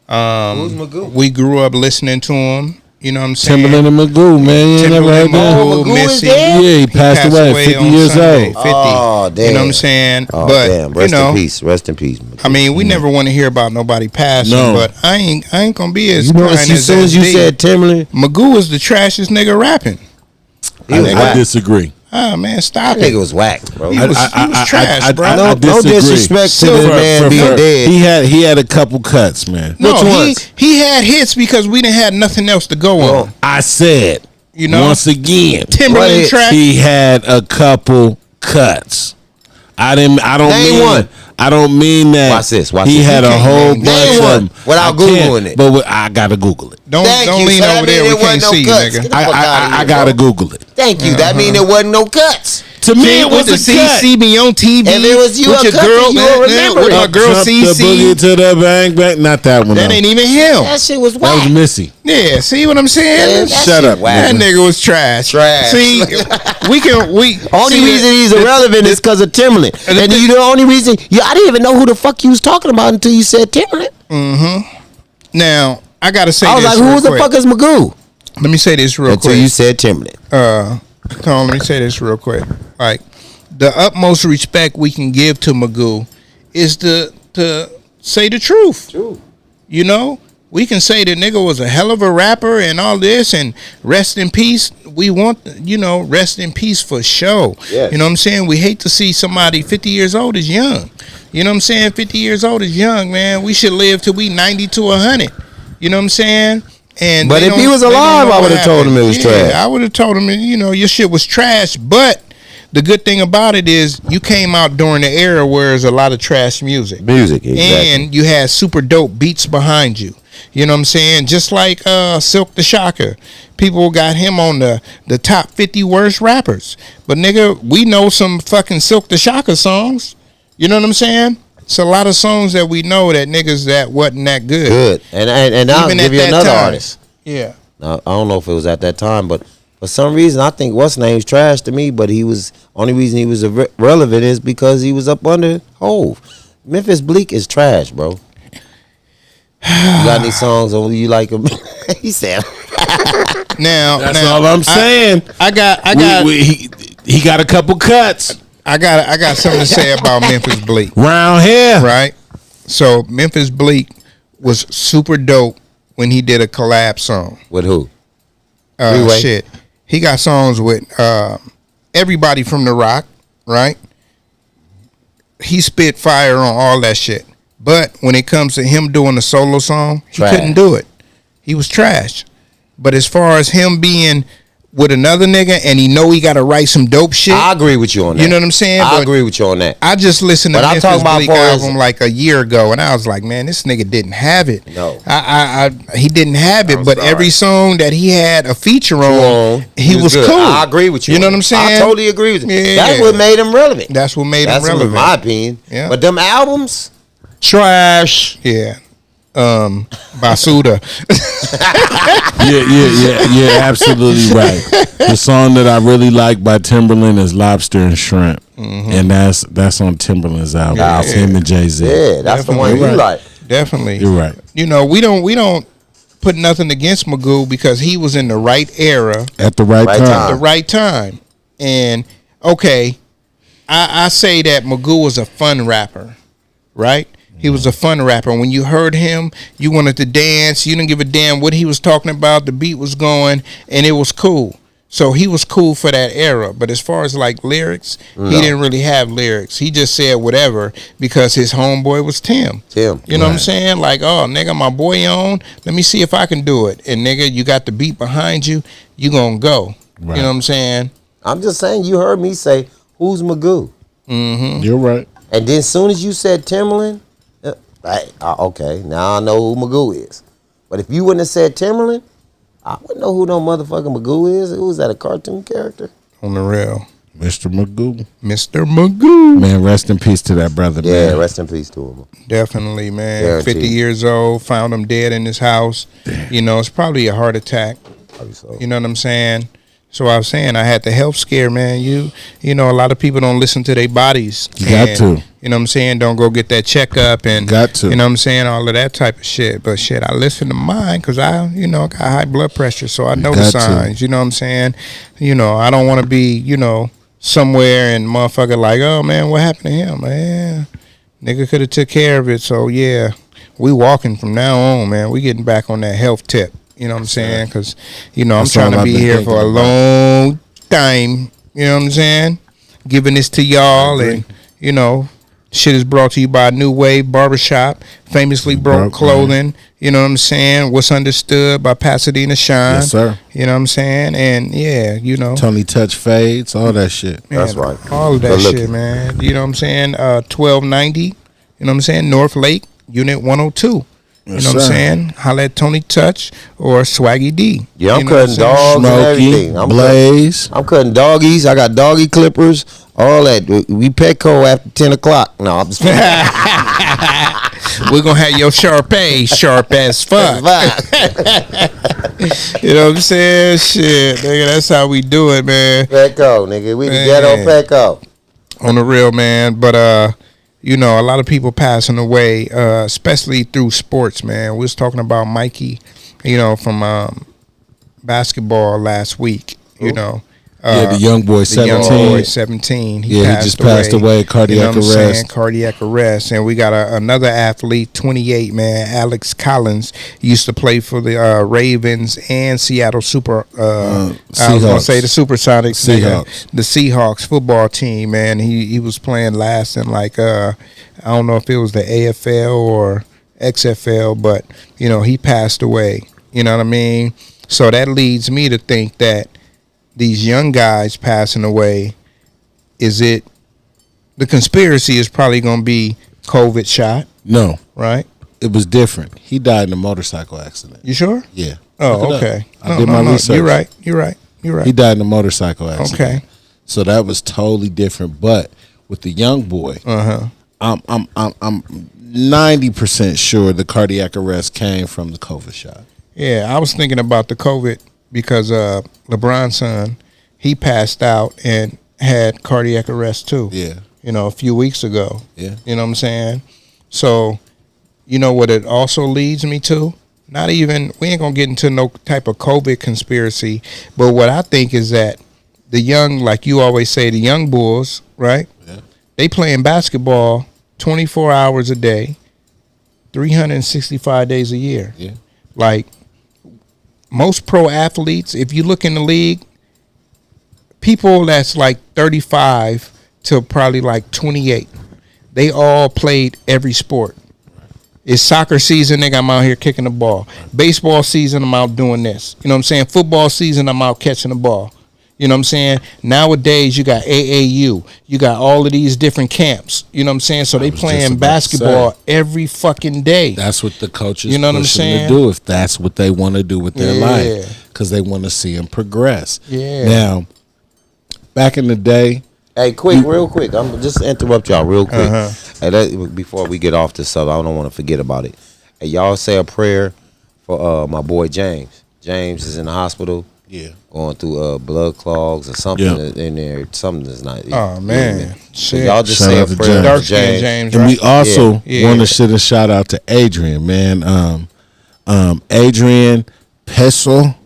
Who's Magoo? We grew up listening to him. You know what I'm saying? Timberland and Magoo, man. You ain't never heard that? Magoo is Missy. dead? Yeah, he passed away at 50 on years Sunday, old. 50. Oh, damn. You know what I'm saying? Oh, but damn. you Rest know, in peace. Rest in peace. I mean, we never want to hear about nobody passing, No. but I ain't gonna be as You know, kind as soon as you SD. said Timberland, Magoo is the trashiest nigga rapping. he was I whack. disagree. Ah man, stop That it. nigga was whack, bro. He was trash, bro. I No disagree. disrespect to the man being dead. He had a couple cuts, man. No, Which ones? he had hits because we didn't have nothing else to go on. I said, You know? once again, Timberland What track. he had a couple cuts. I don't Name mean one. I don't mean that. Watch this, watch he this. had You a can't whole name bunch one of them. without I can't, Googling it. But I gotta Google it. Don't Thank you. lean So that over there. mean We there wasn't can't see you, no cuts. nigga. Get the fuck outta here, I gotta bro. Google it. Thank you. That mean there wasn't no cuts. To me, it was With a the cut. CC me on TV. If it was you, with a your cut, girl, then you will remember with it. my girl Jump the boogie CC. to the bang bang. Not that one. That though. ain't even him. That shit was That whack. was Missy. Yeah, see what I'm saying? Man, that Shut shit up, whack. That nigga was trash. Trash. See, we Only see reason he's irrelevant is because of Timberland. And you know the only reason I didn't even know who the fuck you was talking about until you said Timberland. Now I gotta say I was this like, real who the quick. fuck is Magoo? Let me say this real Until quick. you said Timberland. Come on, let me say this real quick. Like, the utmost respect we can give to Magoo is to say the truth. True. You know, we can say the nigga was a hell of a rapper and all this, and rest in peace. We want, rest in peace for sure. Yes. You know what I'm saying? We hate to see somebody 50 years old is young. You know what I'm saying? 50 years old is young, man. We should live till we 90 to 100. You know what I'm saying? And But they if he don't- was they don't alive, know I what would've told happened. him it was Yeah, trash. I would have told him, your shit was trash. But the good thing about it is you came out during the era where there's a lot of trash music. Exactly. And you had super dope beats behind you. You know what I'm saying? Just like Silk the Shocker. People got him on the top 50 worst rappers. But nigga, we know some fucking Silk the Shocker songs. You know what I'm saying? It's a lot of songs that we know that niggas that wasn't that good. Good. And I'll Even give at you that another time. artist. Yeah. Now, I don't know if it was at that time, but for some reason, I think what's name's trash to me. But only reason he was relevant is because he was up under Hove. Memphis Bleak is trash, bro. You got any songs on you like him? He said. Now That's all I'm saying. I got He got a couple cuts I got something to say about Memphis Bleak. round here. Right? So Memphis Bleak was super dope when he did a collab song. With who? Freeway? Shit. He got songs with everybody from The Rock, right? He spit fire on all that shit. But when it comes to him doing a solo song, he Trash. couldn't do it. He was trash. But as far as him being with another nigga and he know he got to write some dope shit, I agree with you on that. You know what I'm saying? I But agree with you on that. I just listened to But I'm Memphis talking about Bleak far as- album like a year ago, and I was like, man, this nigga didn't have it. No. He didn't have it. I'm But sorry. every song that he had a feature on, he was good. cool. I agree with you. You know on what I'm that. saying? I totally agree with you. Yeah. That's what made him relevant. That's what made That's him relevant. my opinion. Yeah. But them albums, Trash. Yeah. Basuda. Yeah, absolutely right. The song that I really like by Timberland is Lobster and Shrimp. And that's on Timberland's album. Yeah. It's him and Jay-Z. yeah, that's the one you Right. like. Definitely. You're right. You know, we don't put nothing against Magoo because he was in the right era. At the right, Right time. time. The right time. And okay, I say that Magoo was a fun rapper, right? He was a fun rapper. When you heard him, you wanted to dance. You didn't give a damn what he was talking about. The beat was going, and it was cool. So he was cool for that era. But as far as like lyrics, he didn't really have lyrics. He just said whatever because his homeboy was Tim. Tim. You know what I'm saying? Like, oh, nigga, my boy on. Let me see if I can do it. And nigga, you got the beat behind you. You gonna go. Right. You know what I'm saying? I'm just saying, you heard me say, who's Magoo? You're right. And then as soon as you said Timberland, okay, now I know who Magoo is. But if you wouldn't have said Timberland, I wouldn't know who no motherfucking Magoo is. Who was that, a cartoon character? On the real. Mr. Magoo. Mr. Magoo. Man, rest in peace to that brother, man. Yeah, rest in peace to him. Definitely, man. Guaranteed. 50 years old, found him dead in his house. You know, it's probably a heart attack. So. You know what I'm saying? So I was saying I had the health scare, man. You know, a lot of people don't listen to their bodies. You got to. You know what I'm saying? Don't go get that checkup and Got to. You know what I'm saying? All of that type of shit. But shit, I listen to mine because I got high blood pressure, so I know the signs. You know what I'm saying? You know, I don't want to be, somewhere and motherfucker like, oh man, what happened to him? Man, nigga could have took care of it. So yeah, we walking from now on, man. We getting back on that health tip. You know what I'm saying? Because, I'm trying to be here for a long time. You know what I'm saying? Giving this to y'all. And, shit is brought to you by New Wave Barbershop, Famously Broke Clothing. Man. You know what I'm saying? What's Understood by Pasadena Shine. Yes, sir. You know what I'm saying? And, yeah, Tony Touch Fades, all that shit. Man, that's right. All of that shit, man. You know what I'm saying? 1290, you know what I'm saying? North Lake, Unit 102. You know what I'm saying? Holla at Tony Touch or Swaggy D. Yeah, I'm cutting dogs and everything. Blaze. I'm cutting doggies. I got doggy clippers. All that. We Petco after 10 o'clock. No, I'm just we're going to have your Sharpay sharp as fuck. You know what I'm saying? Shit, nigga, that's how we do it, man. Petco, nigga. We the ghetto Petco. On the real, man. But, a lot of people passing away, especially through sports, man. We was talking about Mikey, from basketball last week, the young boy, 17. The young boy, 17. He just passed away, cardiac arrest. Cardiac arrest. And we got another athlete, 28, man, Alex Collins. He used to play for the Ravens and Seattle Seahawks. I was going to say the Supersonics. Seahawks. The Seahawks football team, man. He was playing last in, I don't know if it was the AFL or XFL, but, he passed away. You know what I mean? So that leads me to think that these young guys passing away, the conspiracy is probably going to be COVID shot? No. Right? It was different. He died in a motorcycle accident. You sure? Yeah. Oh, okay. I did my research. You're right. He died in a motorcycle accident. Okay. So that was totally different. But with the young boy, I'm 90% sure the cardiac arrest came from the COVID shot. Yeah, I was thinking about the COVID because LeBron's son, he passed out and had cardiac arrest too. Yeah. A few weeks ago. Yeah. You know what I'm saying? So, what it also leads me to? We ain't going to get into no type of COVID conspiracy, but what I think is that the young, like you always say, the young Bulls, right? Yeah. They playing basketball 24 hours a day, 365 days a year. Yeah. Like, most pro athletes, if you look in the league, people that's like 35 to probably like 28, they all played every sport. It's soccer season, nigga, I'm out here kicking the ball. Baseball season, I'm out doing this. You know what I'm saying? Football season, I'm out catching the ball. You know what I'm saying? Nowadays, you got AAU. You got all of these different camps. You know what I'm saying? So they playing basketball every fucking day. That's what the coaches you know what I'm push them saying? to do if that's what they want to do with their life. Because they want to see them progress. Yeah. Now, back in the day. Hey, real quick. I'm just interrupt y'all real quick. Hey, before we get off this stuff, I don't want to forget about it. Hey, y'all say a prayer for my boy James. James is in the hospital. Yeah. Going through blood clogs or something in there. Something that's not. Oh, man. So y'all just say a prayer Dark for skin James. right? And we also want to send a shout out to Adrian, man. Adrian Pessel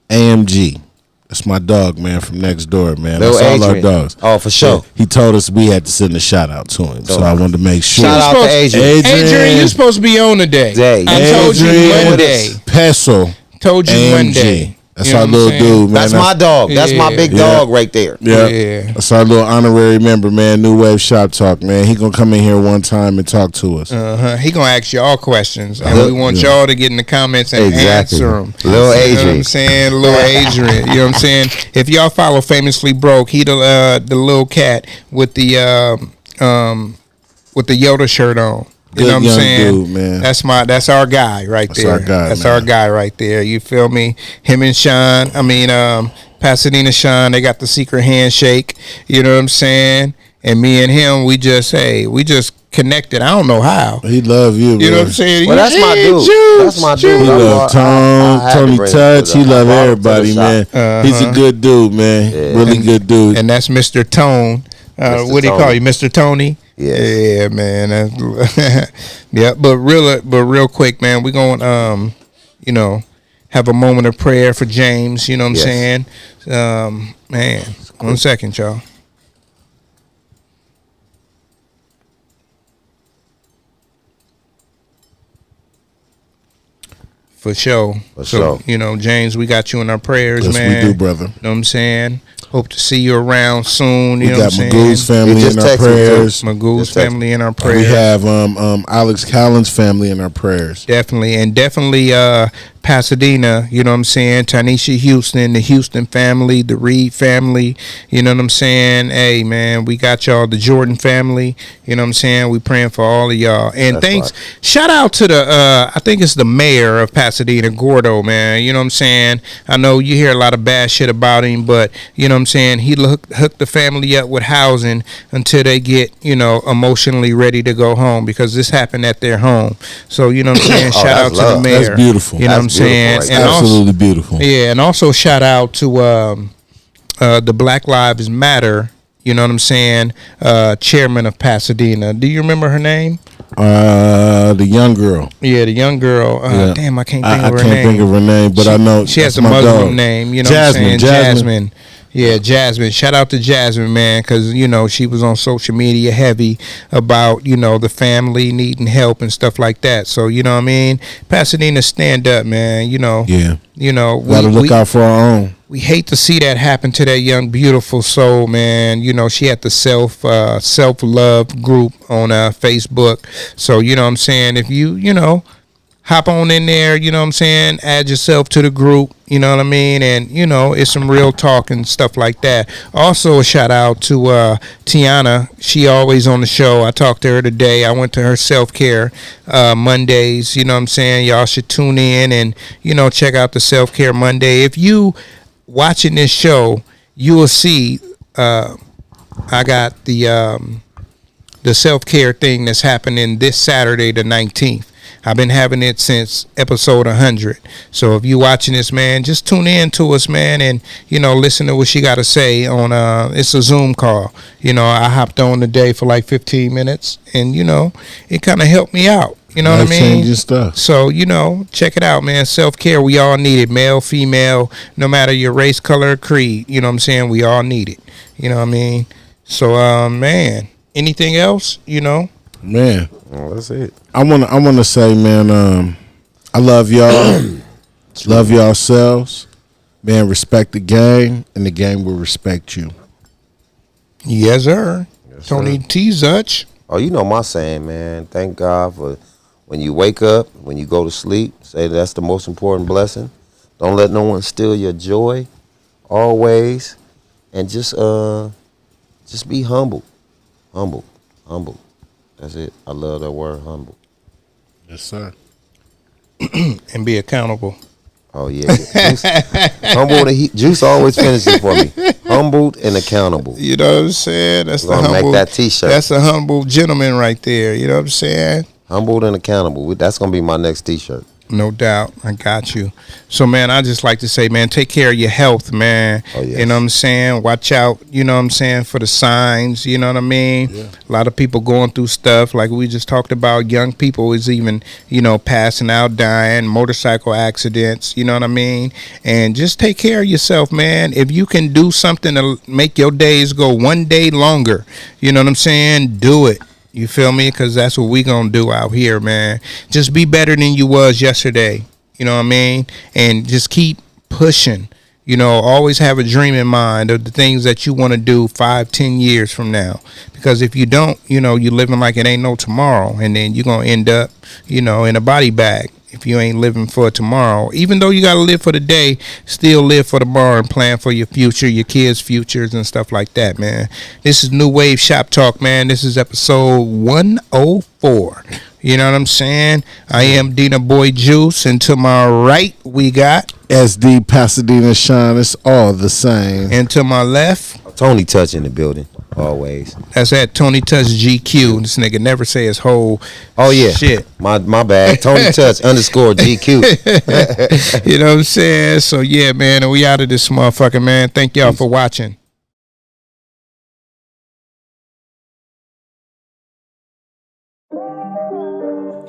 AMG. That's my dog, man, from next door, man. Little That's all Adrian. our dogs. Oh, for sure. So he told us we had to send a shout out to him. So I wanted to make sure. Shout out to Adrian. Adrian, you're supposed to be on today. I told you Monday. Pessel. Told you AMG. Monday. That's our little dude, man. That's my dog. That's my big dog right there. Yeah. That's our little honorary member, man. New Wave Shop Talk, man. He gonna come in here one time and talk to us. He gonna ask y'all questions, and we want y'all to get in the comments and answer them. Little Adrian. You know what I'm saying? Little Adrian. You know what I'm saying? If y'all follow Famously Broke, he the little cat with the Yoda shirt on. You know what I'm saying? Dude, man. That's our guy right there. Our guy, that's man. our guy right there. You feel me? Him and Sean. I mean, Pasadena Sean, they got the secret handshake. You know what I'm saying? And me and him, we just connected. I don't know how. He love you, You know what I'm saying? Well, that's my dude. That's my dude. He love Tony Touch. He love everybody, man. He's a good dude, man. Really good dude. And that's Mr. Tone. What do you call you, Mr. Tony? Yeah, man. Yeah, but real quick, man. We gonna have a moment of prayer for James. You know what I'm saying? Man, 1 second, y'all. For sure. James, we got you in our prayers, yes, man. Yes, we do, brother. You know what I'm saying? Hope to see you around soon. We got Magoo's family in our prayers. Magoo's family in our prayers. We have Alex Callen's family in our prayers. Definitely. And definitely Pasadena, you know what I'm saying? Tanisha Houston, the Houston family, the Reed family, you know what I'm saying? Hey, man, we got y'all, the Jordan family, you know what I'm saying? We praying for all of y'all. And thanks, shout out to I think it's the mayor of Pasadena, Gordo, man, you know what I'm saying? I know you hear a lot of bad shit about him, but, you know what I'm saying? He hooked the family up with housing until they get, emotionally ready to go home, because this happened at their home. So, you know what I'm saying? Shout out to the mayor. That's beautiful. You know what I'm saying? Right? And absolutely beautiful. Yeah, and also shout out to the Black Lives Matter, you know what I'm saying, chairman of Pasadena. Do you remember her name? The young girl. Yeah, the young girl. Damn, I can't think of her name. I can't think of her name, but I know she has a Muslim name. You know Jasmine, what I'm saying? Jasmine. Yeah, Jasmine. Shout out to Jasmine, man, because, she was on social media heavy about, the family needing help and stuff like that. So, you know what I mean? Pasadena, stand up, man. Yeah. Gotta look out for our own. We hate to see that happen to that young, beautiful soul, man. She had the self-love group on Facebook. So, you know what I'm saying? If you, hop on in there, you know what I'm saying? Add yourself to the group, you know what I mean? And, it's some real talk and stuff like that. Also, a shout out to Tiana. She always on the show. I talked to her today. I went to her self-care Mondays, you know what I'm saying? Y'all should tune in and, check out the Self-Care Monday. If you watching this show, you will see I got the self-care thing that's happening this Saturday, the 19th. I've been having it since episode 100. So if you watching this, man, just tune in to us, man, and, listen to what she got to say on, it's a Zoom call. I hopped on today for like 15 minutes, and, it kind of helped me out. You know what I mean? Changing stuff. So, check it out, man. Self-care, we all need it. Male, female, no matter your race, color, or creed. You know what I'm saying? We all need it. You know what I mean? So, man, anything else, Man. Oh, that's it. I wanna say, man, I love y'all. Love yourselves. Man, respect the game, and the game will respect you. Yes, sir. Yes, Tony T. Zutch. Oh, you know my saying, man. Thank God for when you wake up, when you go to sleep. Say that's the most important blessing. Don't let no one steal your joy. Always, and just be humble. Humble. That's it. I love that word, humble. Yes, sir. And be accountable. Oh, yeah. Juice, humble and Juice always finishes for me. Humbled and accountable. You know what I'm saying? That's We're gonna make that T-shirt. That's a humble gentleman right there. You know what I'm saying? Humbled and accountable. That's gonna be my next T-shirt. No doubt. I got you. So, man, I just like to say, man, take care of your health, man. Oh, yes. You know what I'm saying? Watch out, you know what I'm saying, for the signs, you know what I mean? Yeah. A lot of people going through stuff like we just talked about. Young people is even, passing out, dying, motorcycle accidents, you know what I mean? And just take care of yourself, man. If you can do something to make your days go one day longer, you know what I'm saying? Do it. You feel me? Because that's what we going to do out here, man. Just be better than you was yesterday. You know what I mean? And just keep pushing. Always have a dream in mind of the things that you want to do 5-10 years from now. Because if you don't, you're living like it ain't no tomorrow. And then you're going to end up, in a body bag. If you ain't living for tomorrow, even though you got to live for the day, still live for tomorrow and plan for your future, your kids' futures and stuff like that, man. This is New Wave Shop Talk, man. This is episode 104. You know what I'm saying? I am Dina Boy Juice, and to my right, we got SD Pasadena Shine. It's all the same. And to my left, Tony Touch in the building, always. that's at Tony Touch GQ. This nigga never say his whole shit. My bad. Tony Touch _ GQ. You know what I'm saying? So yeah, man, and we out of this motherfucker, man. Thank y'all for watching.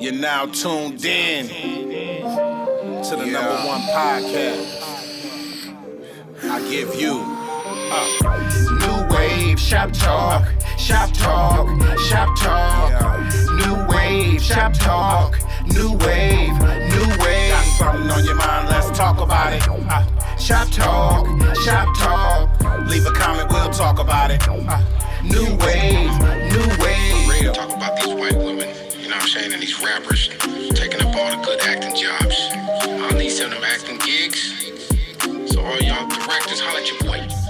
You're now tuned in to the #1 podcast. I give you new wave shop talk, shop talk, shop talk. New wave shop talk, new wave, new wave. Got something on your mind? Let's talk about it. Shop talk, shop talk. Leave a comment, we'll talk about it. New wave, new wave. Real talk about these white women, you know what I'm saying, and these rappers taking up all the good acting jobs. I need some of them acting gigs. So all y'all directors, holla at your boy.